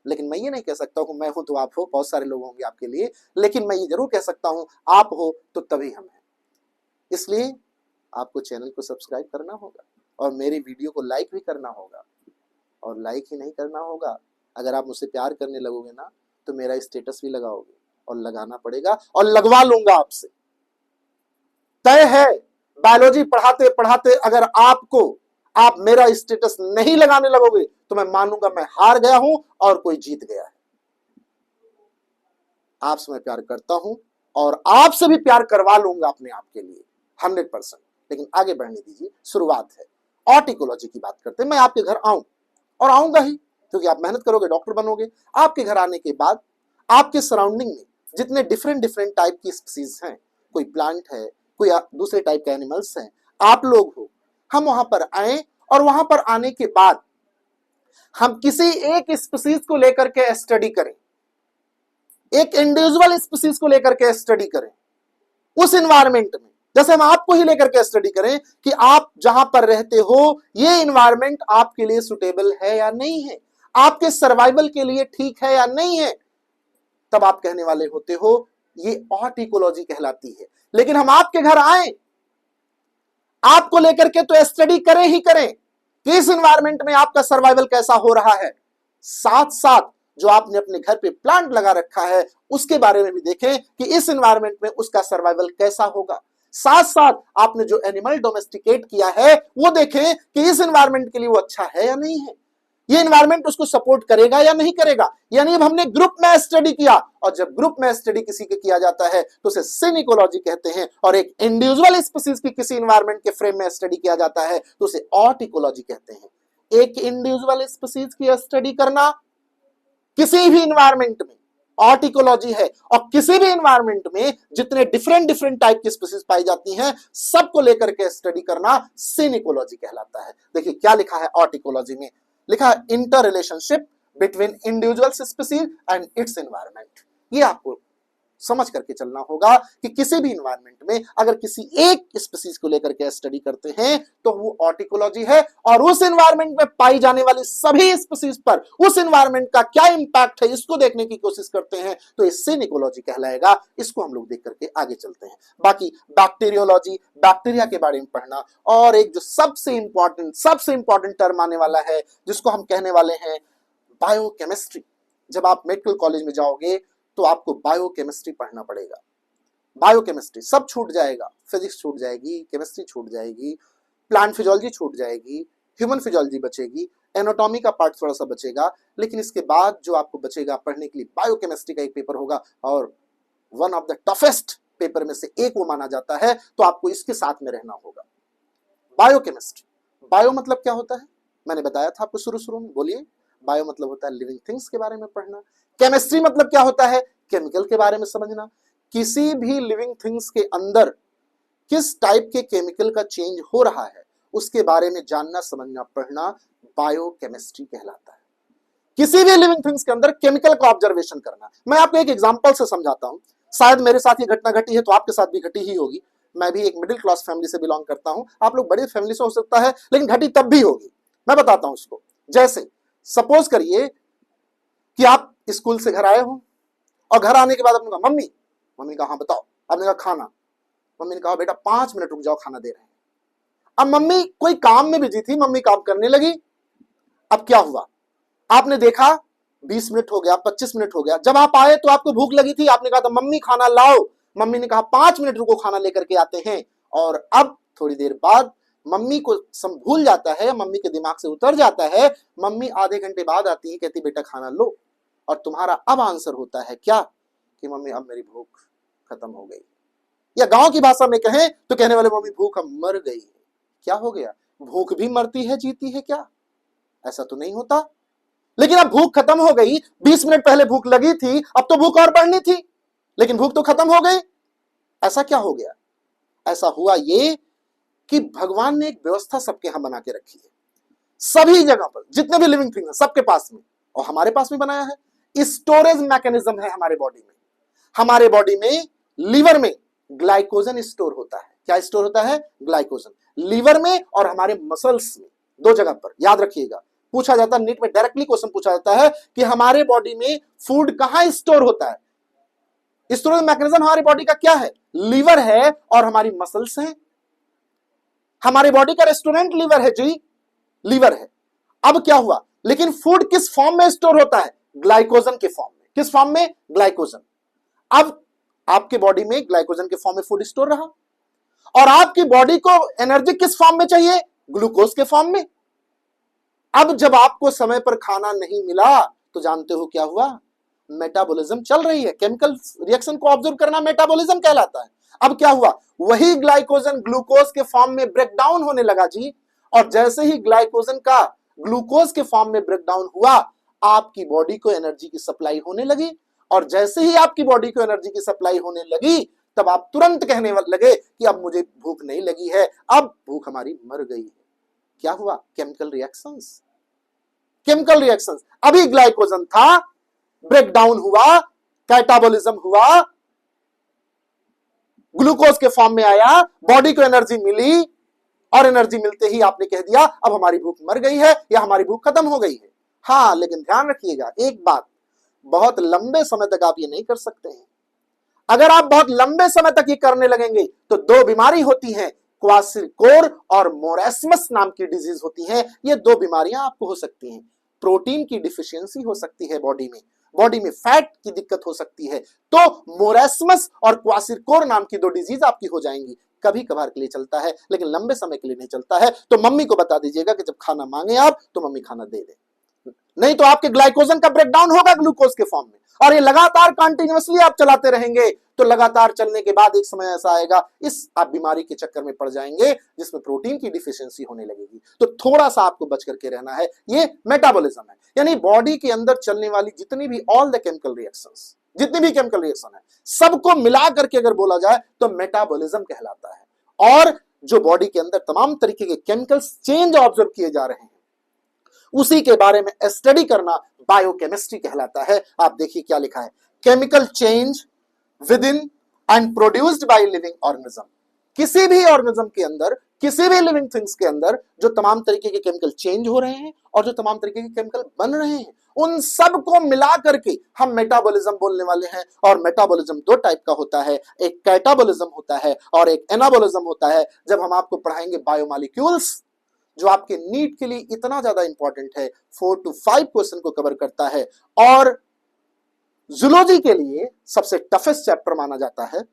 लेकिन मैं ये नहीं कह सकता हूं मैं हूं तो आप हो, बहुत सारे लोग होंगे आपके लिए, लेकिन मैं ये जरूर कह सकता हूं आप हो तो तभी हम हैं। इसलिए आपको चैनल को सब्सक्राइब करना होगा और मेरी वीडियो को लाइक भी करना होगा। और लाइक ही नहीं करना होगा, अगर आप मुझसे प्यार करने लगोगे ना तो मेरा स्टेटस भी लगाओगे, और लगाना पड़ेगा और लगवा लूंगा आपसे, तय है। बायोलॉजी पढ़ाते पढ़ाते अगर आप मेरा स्टेटस नहीं लगाने लगोगे तो मैं मानूंगा मैं हार गया हूं और कोई जीत गया है। आपसे मैं प्यार करता हूं और आपसे भी प्यार करवा लूंगा अपने आप के लिए 100%। लेकिन आगे बढ़ने दीजिए, शुरुआत है। ऑर्टिकोलॉजी की बात करते हैं। मैं आपके घर आऊं और आऊंगा ही, क्योंकि आप मेहनत करोगे, डॉक्टर बनोगे। आपके घर आने के बाद आपके सराउंडिंग में जितने डिफरेंट डिफरेंट टाइप की स्पीसीज हैं, कोई प्लांट है, कोई दूसरे टाइप के एनिमल्स हैं, आप लोग हो, हम वहां पर आए और वहां पर आने के बाद हम किसी एक स्पीसीज को लेकर के स्टडी करें, एक इंडिविजुअल स्पीसीज को लेकर के स्टडी करें उस एनवायरमेंट में। जैसे हम आपको ही लेकर के स्टडी करें कि आप जहां पर रहते हो ये एनवायरमेंट आपके लिए सुटेबल है या नहीं है, आपके सर्वाइवल के लिए ठीक है या नहीं है, तब आप कहने वाले होते हो ये ऑर्टिकोलॉजी कहलाती है। लेकिन हम आपके घर आए, आपको लेकर के तो स्टडी करें ही करें कि इस एनवायरमेंट में आपका सर्वाइवल कैसा हो रहा है, साथ साथ जो आपने अपने घर पे प्लांट लगा रखा है उसके बारे में भी देखें कि इस एनवायरमेंट में उसका सर्वाइवल कैसा होगा, साथ साथ आपने जो एनिमल डोमेस्टिकेट किया है वो देखें कि इस एनवायरमेंट के लिए वो अच्छा है या नहीं है, ये एनवायरमेंट उसको सपोर्ट करेगा या नहीं करेगा। यानी अब हमने ग्रुप में स्टडी किया, और जब ग्रुप में स्टडी किसी के किया जाता है तो उसे सिनिकोलॉजी कहते हैं, और एक इंडिविजुअल स्पीसीज की किसी एनवायरमेंट के फ्रेम में स्टडी किया जाता है तो उसे ऑर्टिकोलॉजी कहते हैं। एक इंडिविजुअल स्पीसीज की स्टडी करना किसी भी एनवायरमेंट में ऑर्टिकोलॉजी है, और किसी भी एनवायरमेंट में जितने डिफरेंट डिफरेंट टाइप की स्पीसीज पाई जाती हैं सबको लेकर के स्टडी करना सिनिकोलॉजी कहलाता है। देखिए क्या लिखा है ऑर्टिकोलॉजी में, लिखा है inter relationship between individual species and its environment. ये आपको समझ करके चलना होगा कि किसी भी एनवायरमेंट में अगर किसी एक स्पीसीज को लेकर के स्टडी करते हैं तो वो ऑर्टिकोलॉजी है, और उस एनवायरमेंट में पाई जाने वाली सभी स्पीसीज पर उस एनवायरमेंट का क्या इंपैक्ट है इसको देखने की कोशिश करते हैं तो ये सिनिकोलॉजी कहलाएगा। इसको हम लोग देख करके आगे चलते हैं। बाकी बैक्टीरियोलॉजी, बैक्टीरिया के बारे में पढ़ना, और एक जो सबसे इंपॉर्टेंट टर्म आने वाला है जिसको हम कहने वाले हैं बायोकेमिस्ट्री। जब आप मेडिकल कॉलेज में जाओगे तो आपको बायोकेमिस्ट्री पढ़ना पड़ेगा। बायोकेमिस्ट्री सब छूट जाएगा, फिजिक्स छूट जाएगी, केमिस्ट्री छूट जाएगी, प्लांट फिजियोलॉजी छूट जाएगी, ह्यूमन फिजियोलॉजी बचेगी, एनाटॉमी का पार्ट थोड़ा सा बचेगा, लेकिन इसके बाद जो आपको बचेगा पढ़ने के लिए बायोकेमिस्ट्री का एक पेपर होगा, और one of the toughest paper में से एक वो माना जाता है, तो आपको इसके साथ में रहना होगा। बायोकेमिस्ट्री, बायो मतलब क्या होता है मैंने बताया था आपको शुरू में, बोलिए। बायो मतलब होता है लिविंग थिंग्स के बारे में पढ़ना। केमिस्ट्री मतलब क्या होता है, केमिकल के बारे में समझना, किसी भी लिविंग थिंग्स के अंदर किस टाइप के केमिकल का चेंज हो रहा है उसके बारे में जानना, समझना, पढ़ना बायोकेमिस्ट्री कहलाता है। किसी भी लिविंग थिंग्स के अंदर केमिकल का ऑब्जर्वेशन करना। मैं आपको एक एग्जांपल से समझाता हूं, शायद मेरे साथ ये घटना घटी है तो आपके साथ भी घटी ही होगी। मैं भी एक मिडिल क्लास फैमिली से बिलोंग करता हूं, आप लोग बड़ी फैमिली से हो सकता है, लेकिन घटी तब भी होगी। मैं बताता हूं उसको। जैसे सपोज करिए कि आप स्कूल से घर आए हो, और घर आने के बाद आपने कहा मम्मी ने कहा हाँ बताओ, आपने कहा खाना, मम्मी ने कहा बेटा 5 मिनट रुक जाओ खाना दे रहे हैं। अब मम्मी कोई काम में बिजी थी, मम्मी काम करने लगी। अब क्या हुआ, आपने देखा 20 मिनट हो गया, 25 मिनट हो गया, जब आप आए तो आपको भूख लगी थी, आपने कहा था मम्मी खाना लाओ, मम्मी ने कहा 5 मिनट रुको खाना लेकर के आते हैं, और अब थोड़ी देर बाद मम्मी को भूल जाता है, मम्मी के दिमाग से उतर जाता है, मम्मी आधे घंटे बाद आती है, कहती बेटा खाना लो, और तुम्हारा अब आंसर होता है क्या कि मम्मी अब मेरी भूख खत्म हो गई। या गांव की भाषा में कहें तो कहने वाले मम्मी भूख अब मर गई। क्या हो गया, भूख भी मरती है जीती है क्या? ऐसा तो नहीं होता। लेकिन अब भूख खत्म हो गई, 20 मिनट पहले भूख लगी थी, अब तो भूख और बढ़नी थी, लेकिन भूख तो खत्म हो गई। ऐसा क्या हो गया? ऐसा हुआ ये कि भगवान ने एक व्यवस्था सबके यहां बना के रखी है, सभी जगह पर जितने भी लिविंग थिंग्स हैं सबके पास में, और हमारे पास भी बनाया है। स्टोरेज मैकेनिज्म है हमारे बॉडी में। हमारे बॉडी में लीवर में ग्लाइकोजन स्टोर होता है। क्या स्टोर होता है? ग्लाइकोजन। लीवर में और हमारे मसल्स में, दो जगह पर, याद रखिएगा। पूछा जाता है नीट में, डायरेक्टली क्वेश्चन पूछा जाता है कि हमारे बॉडी में फूड कहां स्टोर होता है। स्टोरेज मैकेनिज्म हमारी बॉडी का क्या है? लीवर है और हमारी मसल्स हैं। हमारी बॉडी का रेस्टोरेंट लीवर है जी, लीवर है। अब क्या हुआ, लेकिन फूड किस फॉर्म में स्टोर होता है? ग्लाइकोजन के फॉर्म में। किस फॉर्म में? ग्लाइकोजन। अब आपके बॉडी में ग्लाइकोजन के फॉर्म में फूड स्टोर रहा, और आपकी बॉडी को एनर्जी किस फॉर्म में चाहिए? ग्लूकोज के फॉर्म में। अब जब आपको समय पर खाना नहीं मिला तो जानते हो क्या हुआ, मेटाबॉलिज्म चल रही है, केमिकल रिएक्शन को ऑब्जर्व करना मेटाबॉलिज्म कहलाता है। अब क्या हुआ, वही ग्लाइकोजन ग्लूकोज के फॉर्म में ब्रेक डाउन होने लगा जी, और जैसे ही ग्लाइकोजन का ग्लूकोज के फॉर्म में ब्रेक डाउन हुआ, आपकी बॉडी को एनर्जी की सप्लाई होने लगी, और जैसे ही आपकी बॉडी को एनर्जी की सप्लाई होने लगी, तब आप तुरंत कहने लगे कि अब मुझे भूख नहीं लगी है, अब भूख हमारी मर गई है। क्या हुआ, केमिकल रिएक्शंस, केमिकल रिएक्शंस। अभी ग्लाइकोजन था, ब्रेक डाउन हुआ, कैटाबॉलिज्म हुआ, ग्लूकोज के फॉर्म में आया, बॉडी को एनर्जी मिली, और एनर्जी मिलते ही आपने कह दिया अब हमारी भूख मर गई है या हमारी भूख खत्म हो गई है। हाँ, लेकिन ध्यान रखिएगा एक बात, बहुत लंबे समय तक आप ये नहीं कर सकते हैं। अगर आप बहुत लंबे समय तक ये करने लगेंगे तो दो बीमारी होती हैं, क्वासिलकोर और मोरेस्मस नाम की डिजीज होती है। ये दो बीमारियां आपको हो सकती हैं। प्रोटीन की डिफिशियंसी हो सकती है बॉडी में फैट की दिक्कत हो सकती है, तो मोरेस्मस और क्वासिलकोर नाम की दो डिजीज आपकी हो जाएंगी। कभी कभार के लिए चलता है, लेकिन लंबे समय के लिए नहीं चलता है। तो मम्मी को बता दीजिएगा कि जब खाना मांगे आप तो मम्मी खाना दे दे, नहीं तो आपके ग्लाइकोजन का ब्रेकडाउन होगा ग्लूकोज के फॉर्म में, और ये लगातार कंटिन्यूअसली आप चलाते रहेंगे तो लगातार चलने के बाद एक समय ऐसा आएगा, इस आप बीमारी के चक्कर में पड़ जाएंगे जिसमें प्रोटीन की डिफिशियंसी होने लगेगी। तो थोड़ा सा आपको बच करके रहना है। ये मेटाबॉलिज्म है, यानी बॉडी के अंदर चलने वाली जितनी भी ऑल द केमिकल रिएक्शंस, जितनी भी केमिकल रिएक्शन है, सबको मिला करके अगर बोला जाए तो मेटाबॉलिज्म कहलाता है। और जो बॉडी के अंदर तमाम तरीके के केमिकल्स चेंज ऑब्जर्व किए जा रहे हैं, उसी के बारे में स्टडी करना बायोकेमिस्ट्री कहलाता है। आप देखिए क्या लिखा है, chemical change with in and produced by living organism. किसी भी ऑर्गेनिज्म के अंदर, किसी भी लिविंग थिंग्स के अंदर जो तमाम तरीके के केमिकल चेंज हो रहे हैं और जो तमाम तरीके के केमिकल बन रहे हैं, उन सब को मिला करके हम मेटाबॉलिज्म बोलने वाले हैं। और मेटाबॉलिज्म दो टाइप का होता है, एक कैटाबॉलिज्म होता है और एक एनाबॉलिज्म होता है। जब हम आपको पढ़ाएंगे बायोमॉलिक्यूल्स, जो आपके नीट के लिए इतना ज्यादा इंपॉर्टेंट है, 4 to 5 क्वेश्चन को कवर करता है, और जूलॉजी के लिए सबसे टफेस्ट चैप्टर माना जाता है।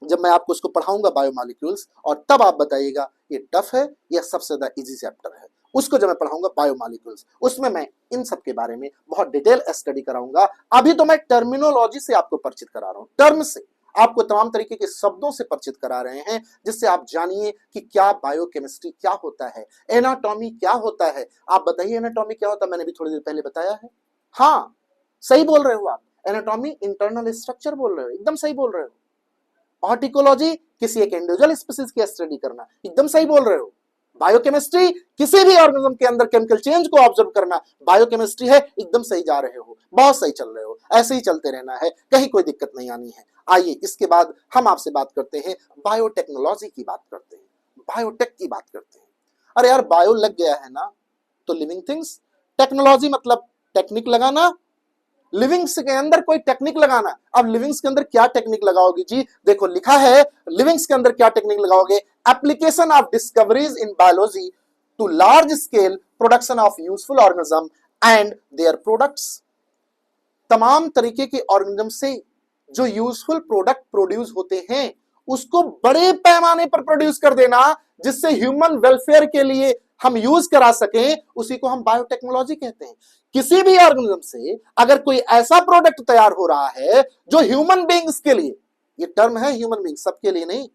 जब मैं आपको उसको पढ़ाऊंगा बायोमॉलिक्यूल्स, और तब आप बताइएगा ये टफ है या सबसे ज्यादा इजी चैप्टर है। उसको जब मैं पढ़ाऊंगा बायोमॉलिक्यूल्स, उसमें मैं इन सब के बारे में बहुत डिटेल स्टडी कराऊंगा। अभी तो मैं टर्मिनोलॉजी से आपको परिचित करा रहा हूं, टर्म से आपको तमाम तरीके के शब्दों से परिचित करा रहे हैं, जिससे आप जानिए कि क्या बायोकेमिस्ट्री क्या होता है, एनाटॉमी क्या होता है। आप बताइए एनाटॉमी क्या होता है, मैंने भी थोड़ी देर पहले बताया है। हाँ, सही बोल रहे हो आप, एनाटॉमी इंटरनल स्ट्रक्चर बोल रहे हो, एकदम सही बोल रहे हो। ऑर्टिकोलॉजी किसी एक इंडिविजुअल स्पीसीज की स्टडी करना, एकदम सही बोल रहे हो। बायोकेमिस्ट्री किसी भी ऑर्गेनिज्म के अंदर केमिकल चेंज को ऑब्जर्व करना, बायोकेमिस्ट्री है। एकदम सही जा रहे हो, बहुत सही चल रहे हो, ऐसे ही चलते रहना है, कहीं कोई दिक्कत नहीं आनी है। आइए इसके बाद हम आपसे बात करते हैं, बायोटेक्नोलॉजी की बात करते हैं, बायोटेक की बात करते हैं। अरे यार, बायो लग गया है ना तो लिविंग थिंग्स, टेक्नोलॉजी मतलब टेक्निक लगाना, लिविंग्स के अंदर कोई टेक्निक लगाना। अब लिविंग्स के अंदर क्या टेक्निक लगाओगे जी, देखो लिखा है लिविंग्स के अंदर क्या टेक्निक लगाओगे, application of discoveries in biology to large scale production of useful organism and their products. तमाम तरीके के ऑर्गेनिज्म से जो यूजफुल प्रोडक्ट प्रोड्यूस होते हैं, उसको बड़े पैमाने पर प्रोड्यूस कर देना, जिससे ह्यूमन वेलफेयर के लिए हम यूज करा सकें, उसी को हम बायोटेक्नोलॉजी कहते हैं। किसी भी ऑर्गेनिज्म से अगर कोई ऐसा प्रोडक्ट तैयार हो रहा है जो ह्यूमन बीइंग्स के लिए, ये टर्म है ह्यूमन बीइंग, सबके लिए नहीं,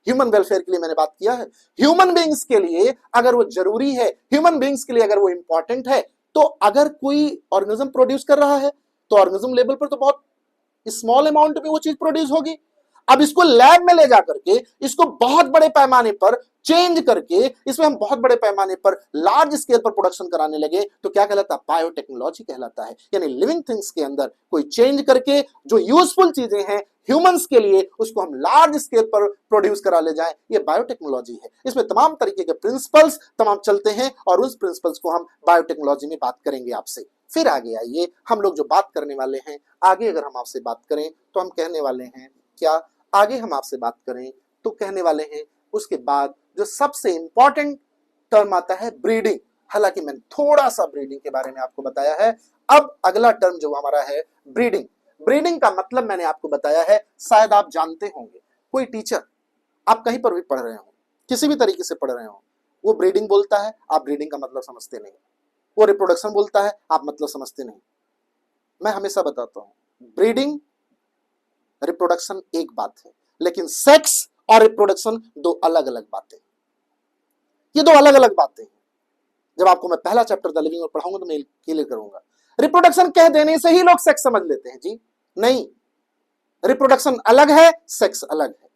ह्यूमन वेलफेयर के लिए मैंने बात किया है, ह्यूमन बीइंग्स के लिए अगर वो जरूरी है, ह्यूमन बीइंग्स के लिए अगर वो इंपॉर्टेंट है, तो अगर कोई ऑर्गेनिज्म प्रोड्यूस कर रहा है तो ऑर्गेनिज्म लेवल पर तो बहुत स्मॉल अमाउंट में वो चीज प्रोड्यूस होगी। अब इसको लैब में ले जाकर के इसको बहुत बड़े पैमाने पर चेंज करके इसमें हम बहुत बड़े पैमाने पर लार्ज स्केल पर प्रोडक्शन कराने लगे तो क्या कहलाता है, बायोटेक्नोलॉजी कहलाता है। यानी लिविंग थिंग्स के अंदर कोई चेंज करके जो यूजफुल चीजें हैं ह्यूमंस के लिए, उसको हम लार्ज स्केल पर प्रोड्यूस करा ले जाएं, ये बायोटेक्नोलॉजी है। इसमें तमाम तरीके के प्रिंसिपल्स तमाम चलते हैं और उस प्रिंसिपल्स को हम बायोटेक्नोलॉजी में बात करेंगे आपसे। फिर आगे आइए, हम लोग जो बात करने वाले हैं, आगे अगर हम आपसे बात करें तो हम कहने वाले हैं क्या, आगे हम आपसे बात करें तो कहने वाले हैं उसके बाद जो सबसे इंपॉर्टेंट टर्म आता है ब्रीडिंग। हालांकि मैंने थोड़ा सा ब्रीडिंग के बारे में आपको बताया है। अब अगला टर्म जो हमारा है ब्रीडिंग। ब्रीडिंग का मतलब मैंने आपको बताया है, शायद आप जानते होंगे, कोई टीचर, आप कहीं पर भी पढ़ रहे हो, किसी भी तरीके से पढ़ रहे हो, वो ब्रीडिंग बोलता है, आप ब्रीडिंग का मतलब समझते नहीं। वो रिप्रोडक्शन बोलता है, आप मतलब समझते नहीं। मैं हमेशा बताता हूं, ब्रीडिंग रिप्रोडक्शन एक बात है, लेकिन सेक्स और रिप्रोडक्शन दो अलग अलग बातें। ये दो अलग अलग बातें हैं। जब आपको मैं पहला चैप्टर द लिविंग और पढ़ाऊंगा तो मैं क्लियर करूंगा। रिप्रोडक्शन कह देने से ही लोग सेक्स समझ लेते हैं जी, नहीं, रिप्रोडक्शन अलग है, सेक्स अलग है।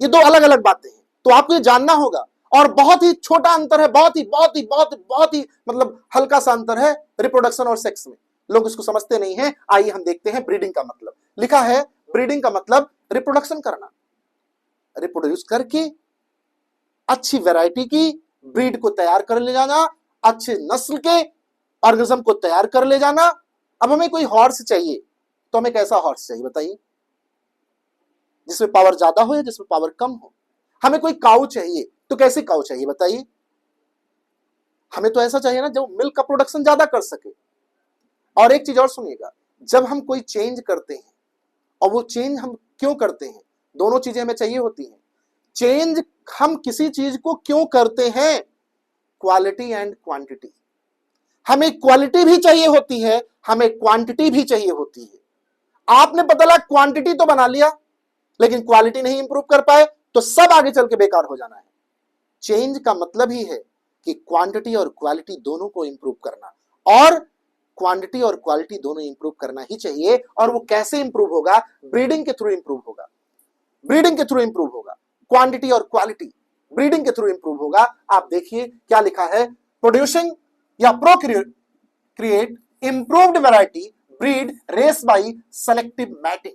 ये दो अलग अलग बातें हैं, तो आपको ये जानना होगा। और बहुत ही छोटा अंतर है, बहुत ही बहुत ही बहुत बहुत ही मतलब हल्का सा अंतर है रिप्रोडक्शन और सेक्स में, लोग इसको समझते नहीं है। आइए हम देखते हैं ब्रीडिंग का मतलब। लिखा है ब्रीडिंग का मतलब रिप्रोडक्शन करना, रिप्रोड्यूस करके अच्छी वैरायटी की ब्रीड को तैयार कर ले जाना, अच्छे नस्ल के ऑर्गेनिज्म को तैयार कर ले जाना। अब हमें कोई हॉर्स चाहिए, तो हमें कैसा हॉर्स चाहिए बताइए, जिसमें पावर ज्यादा हो या जिसमें पावर कम हो। हमें कोई काऊ चाहिए, तो कैसी काऊ चाहिए बताइए। हमें तो ऐसा चाहिए ना जो मिल्क का प्रोडक्शन ज्यादा कर सके। और एक चीज और सुनिएगा, जब हम कोई चेंज करते हैं, और वो चेंज हम क्यों करते हैं, दोनों चीजें हमें चाहिए होती हैं। चेंज हम किसी चीज को क्यों करते हैं, क्वालिटी एंड क्वांटिटी। हमें क्वालिटी भी चाहिए होती है, हमें क्वांटिटी भी चाहिए होती है। आपने पता लगा क्वांटिटी तो बना लिया, लेकिन क्वालिटी नहीं इंप्रूव कर पाए, तो सब आगे चल के बेकार हो जाना है। चेंज का मतलब ही है कि क्वांटिटी और क्वालिटी दोनों को इंप्रूव करना, और क्वांटिटी और क्वालिटी दोनों इंप्रूव करना ही चाहिए। और वो कैसे इंप्रूव होगा, ब्रीडिंग के थ्रू इंप्रूव होगा, ब्रीडिंग के थ्रू इंप्रूव होगा। क्वांटिटी और क्वालिटी ब्रीडिंग के थ्रू इंप्रूव होगा। आप देखिए क्या लिखा है, प्रोड्यूसिंग या procreate improved variety breed race by selective mating.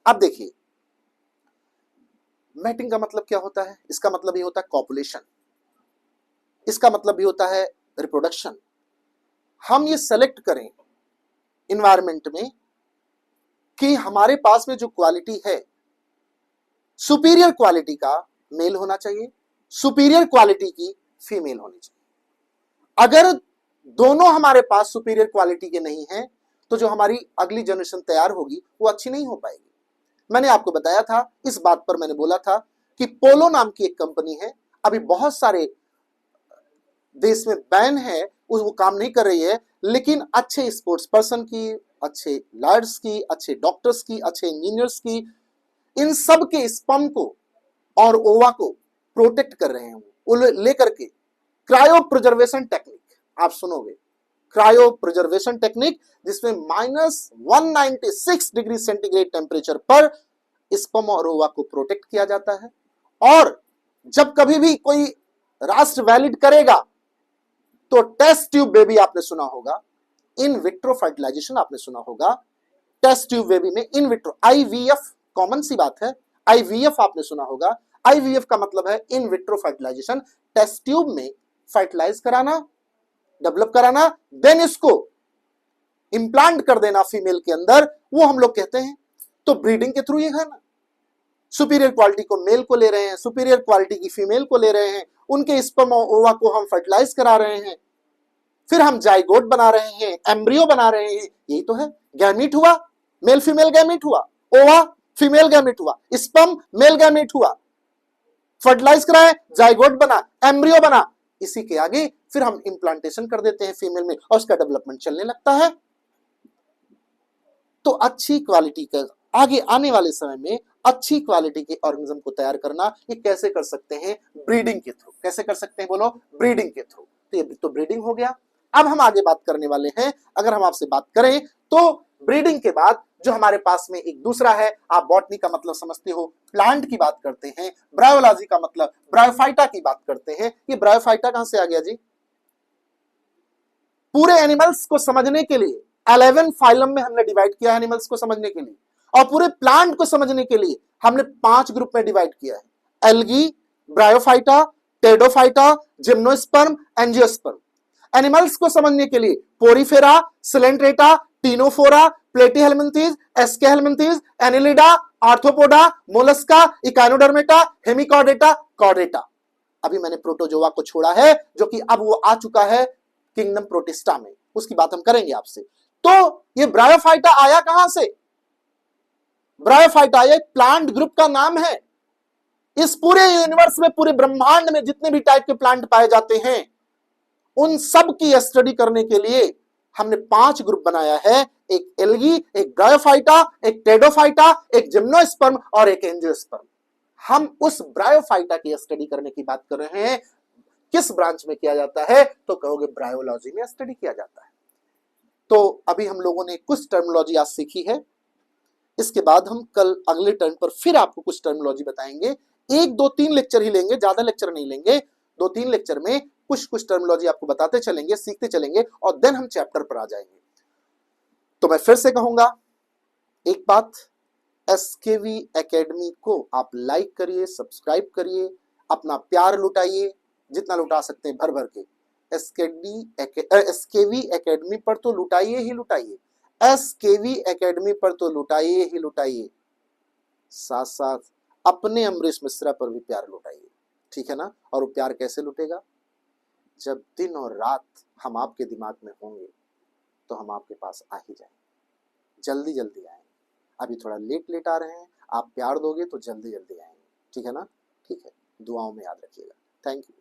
अब देखिए मैटिंग का मतलब क्या होता है, इसका मतलब ये होता है कॉपुलेशन, इसका मतलब भी होता है रिप्रोडक्शन। हम ये सेलेक्ट करें इन्वायरमेंट में कि हमारे पास में जो क्वालिटी है, सुपीरियर क्वालिटी का मेल होना चाहिए, सुपीरियर क्वालिटी की फीमेल होनी चाहिए। अगर दोनों हमारे पास सुपीरियर क्वालिटी के नहीं है, तो जो हमारी अगली जनरेशन तैयार होगी वो अच्छी नहीं हो पाएगी। मैंने आपको बताया था, इस बात पर मैंने बोला था कि पोलो नाम की एक कंपनी है, अभी बहुत सारे देश में बैन है, वो काम नहीं कर रही है, लेकिन अच्छे स्पोर्ट्स पर्सन की, अच्छे लॉयर्स की, अच्छे डॉक्टर्स की, अच्छे इंजीनियर्स की, इन सब के स्पर्म को और ओवा को प्रोटेक्ट कर रहे हैं वो लेकर के। क्रायो प्रिजर्वेशन टेक्निक आप सुनोगे, क्रायो प्रिजर्वेशन टेक्निक, जिसमें -196 डिग्री सेंटीग्रेड टेम्परेचर पर स्पर्म और ओवा को प्रोटेक्ट किया जाता है। और जब कभी भी कोई राष्ट्र वैलिड करेगा तो टेस्ट ट्यूब बेबी आपने सुना होगा, इन विट्रो फर्टिलाइजेशन आपने सुना होगा, टेस्ट ट्यूब बेबी में इन विट्रो, आईवीएफ कॉमन सी बात है, आईवीएफ आपने सुना होगा। आईवीएफ का मतलब है in vitro fertilisation, test tube में फर्टिलाइज कराना, डेवलप कराना, देन इसको इंप्लांट कर देना फीमेल के अंदर, वो हम लोग कहते हैं। तो ब्रीडिंग के थ्रू ये है ना, सुपीरियर क्वालिटी को मेल को ले रहे हैं, सुपीरियर क्वालिटी की फीमेल को ले रहे हैं, उनके स्पर्म और ओवा को हम फर्टिलाइज करा रहे हैं, फिर हम जाइगोट बना रहे हैं, एम्ब्रियो बना रहे हैं। यही तो है, गैमीट हुआ, मेल फीमेल गैमीट हुआ, ओवा फीमेल गैमीट हुआ, स्पर्म मेल गैमीट हुआ, फर्टिलाइज कराए, जाइगोट बना, एम्ब्रियो बना, इसी के आगे फिर हम इंप्लांटेशन कर देते हैं फीमेल में और उसका डेवलपमेंट चलने लगता है। तो अच्छी क्वालिटी का आगे आने वाले समय में अच्छी क्वालिटी के ऑर्गेनिज्म को तैयार करना, ये कैसे कर सकते हैं, ब्रीडिंग के थ्रू। कैसे कर सकते हैं बोलो, ब्रीडिंग के थ्रू। तो ये तो ब्रीडिंग हो गया। अब हम आगे बात करने वाले हैं, अगर हम आपसे बात करें तो ब्रीडिंग के बाद जो हमारे पास में एक दूसरा है, आप बॉटनी का मतलब समझते हो, प्लांट की बात करते हैं, ब्रायोलॉजी का मतलब ब्रायोफाइटा की बात करते हैं। ये ब्रायोफाइटा कहां से आ गया जी, पूरे एनिमल्स को समझने के लिए 11 फाइलम में हमने डिवाइड किया है एनिमल्स को समझने के लिए, और पूरे प्लांट को समझने के लिए हमने 5 ग्रुप में डिवाइड किया है, algae, bryophyta, pteridophyta, gymnosperm, angiosperm. Animals को समझने के लिए porifera, coelenterata, ctenophora, platyhelminthes, aschelminthes, annelida, arthropoda, mollusca, echinodermata, hemichordata, chordata. अभी मैंने प्रोटोजोआ को छोड़ा है, जो कि अब वो आ चुका है किंगडम प्रोटिस्टा में, उसकी बात हम करेंगे आपसे। तो ये ब्रायोफाइटा आया कहां से, ब्रायोफाइटा ये प्लांट ग्रुप का नाम है। इस पूरे यूनिवर्स में, पूरे ब्रह्मांड में जितने भी टाइप के प्लांट पाए जाते हैं, उन सब की स्टडी करने के लिए हमने 5 ग्रुप बनाया है। एक एल्गी, एक ब्रायोफाइटा, एक टेडोफाइटा, एक जिम्नोस्पर्म और एक एंजियोस्पर्म। हम उस ब्रायोफाइटा की स्टडी करने की बात कर रहे हैं। किस ब्रांच में किया जाता है? तो कहोगे ब्रायोलॉजी में स्टडी किया जाता है। तो अभी हम लोगों ने कुछ टर्मिनोलॉजी आज सीखी है। इसके बाद हम कल अगले टर्न पर फिर आपको कुछ टर्मिनोलॉजी बताएंगे। 1, 2, 3 लेक्चर ही लेंगे, ज्यादा लेक्चर नहीं लेंगे। 2-3 लेक्चर में कुछ कुछ टर्मिनोलॉजी आपको बताते चलेंगे, सीखते चलेंगे और देन हम चैप्टर पर आ जाएंगे। तो मैं फिर से कहूंगा एक बात, एसकेवी एकेडमी को आप लाइक करिए, सब्सक्राइब करिए, अपना प्यार लुटाइए, जितना लुटा सकते हैं भर भर के। एसकेवी एकेडमी पर तो लुटाइए ही लुटाइए, एसकेवी एकेडमी पर तो लुटाइए ही लुटाइए, साथ साथ अपने अमरीश मिश्रा पर भी प्यार लुटाइए, ठीक है ना? और वो प्यार कैसे लुटेगा? जब दिन और रात हम आपके दिमाग में होंगे तो हम आपके पास आ ही जाएंगे, जल्दी जल्दी आएंगे। अभी थोड़ा लेट लेट आ रहे हैं, आप प्यार दोगे तो जल्दी जल्दी आएंगे, ठीक है ना? ठीक है, दुआओं में याद रखिएगा। Thank you.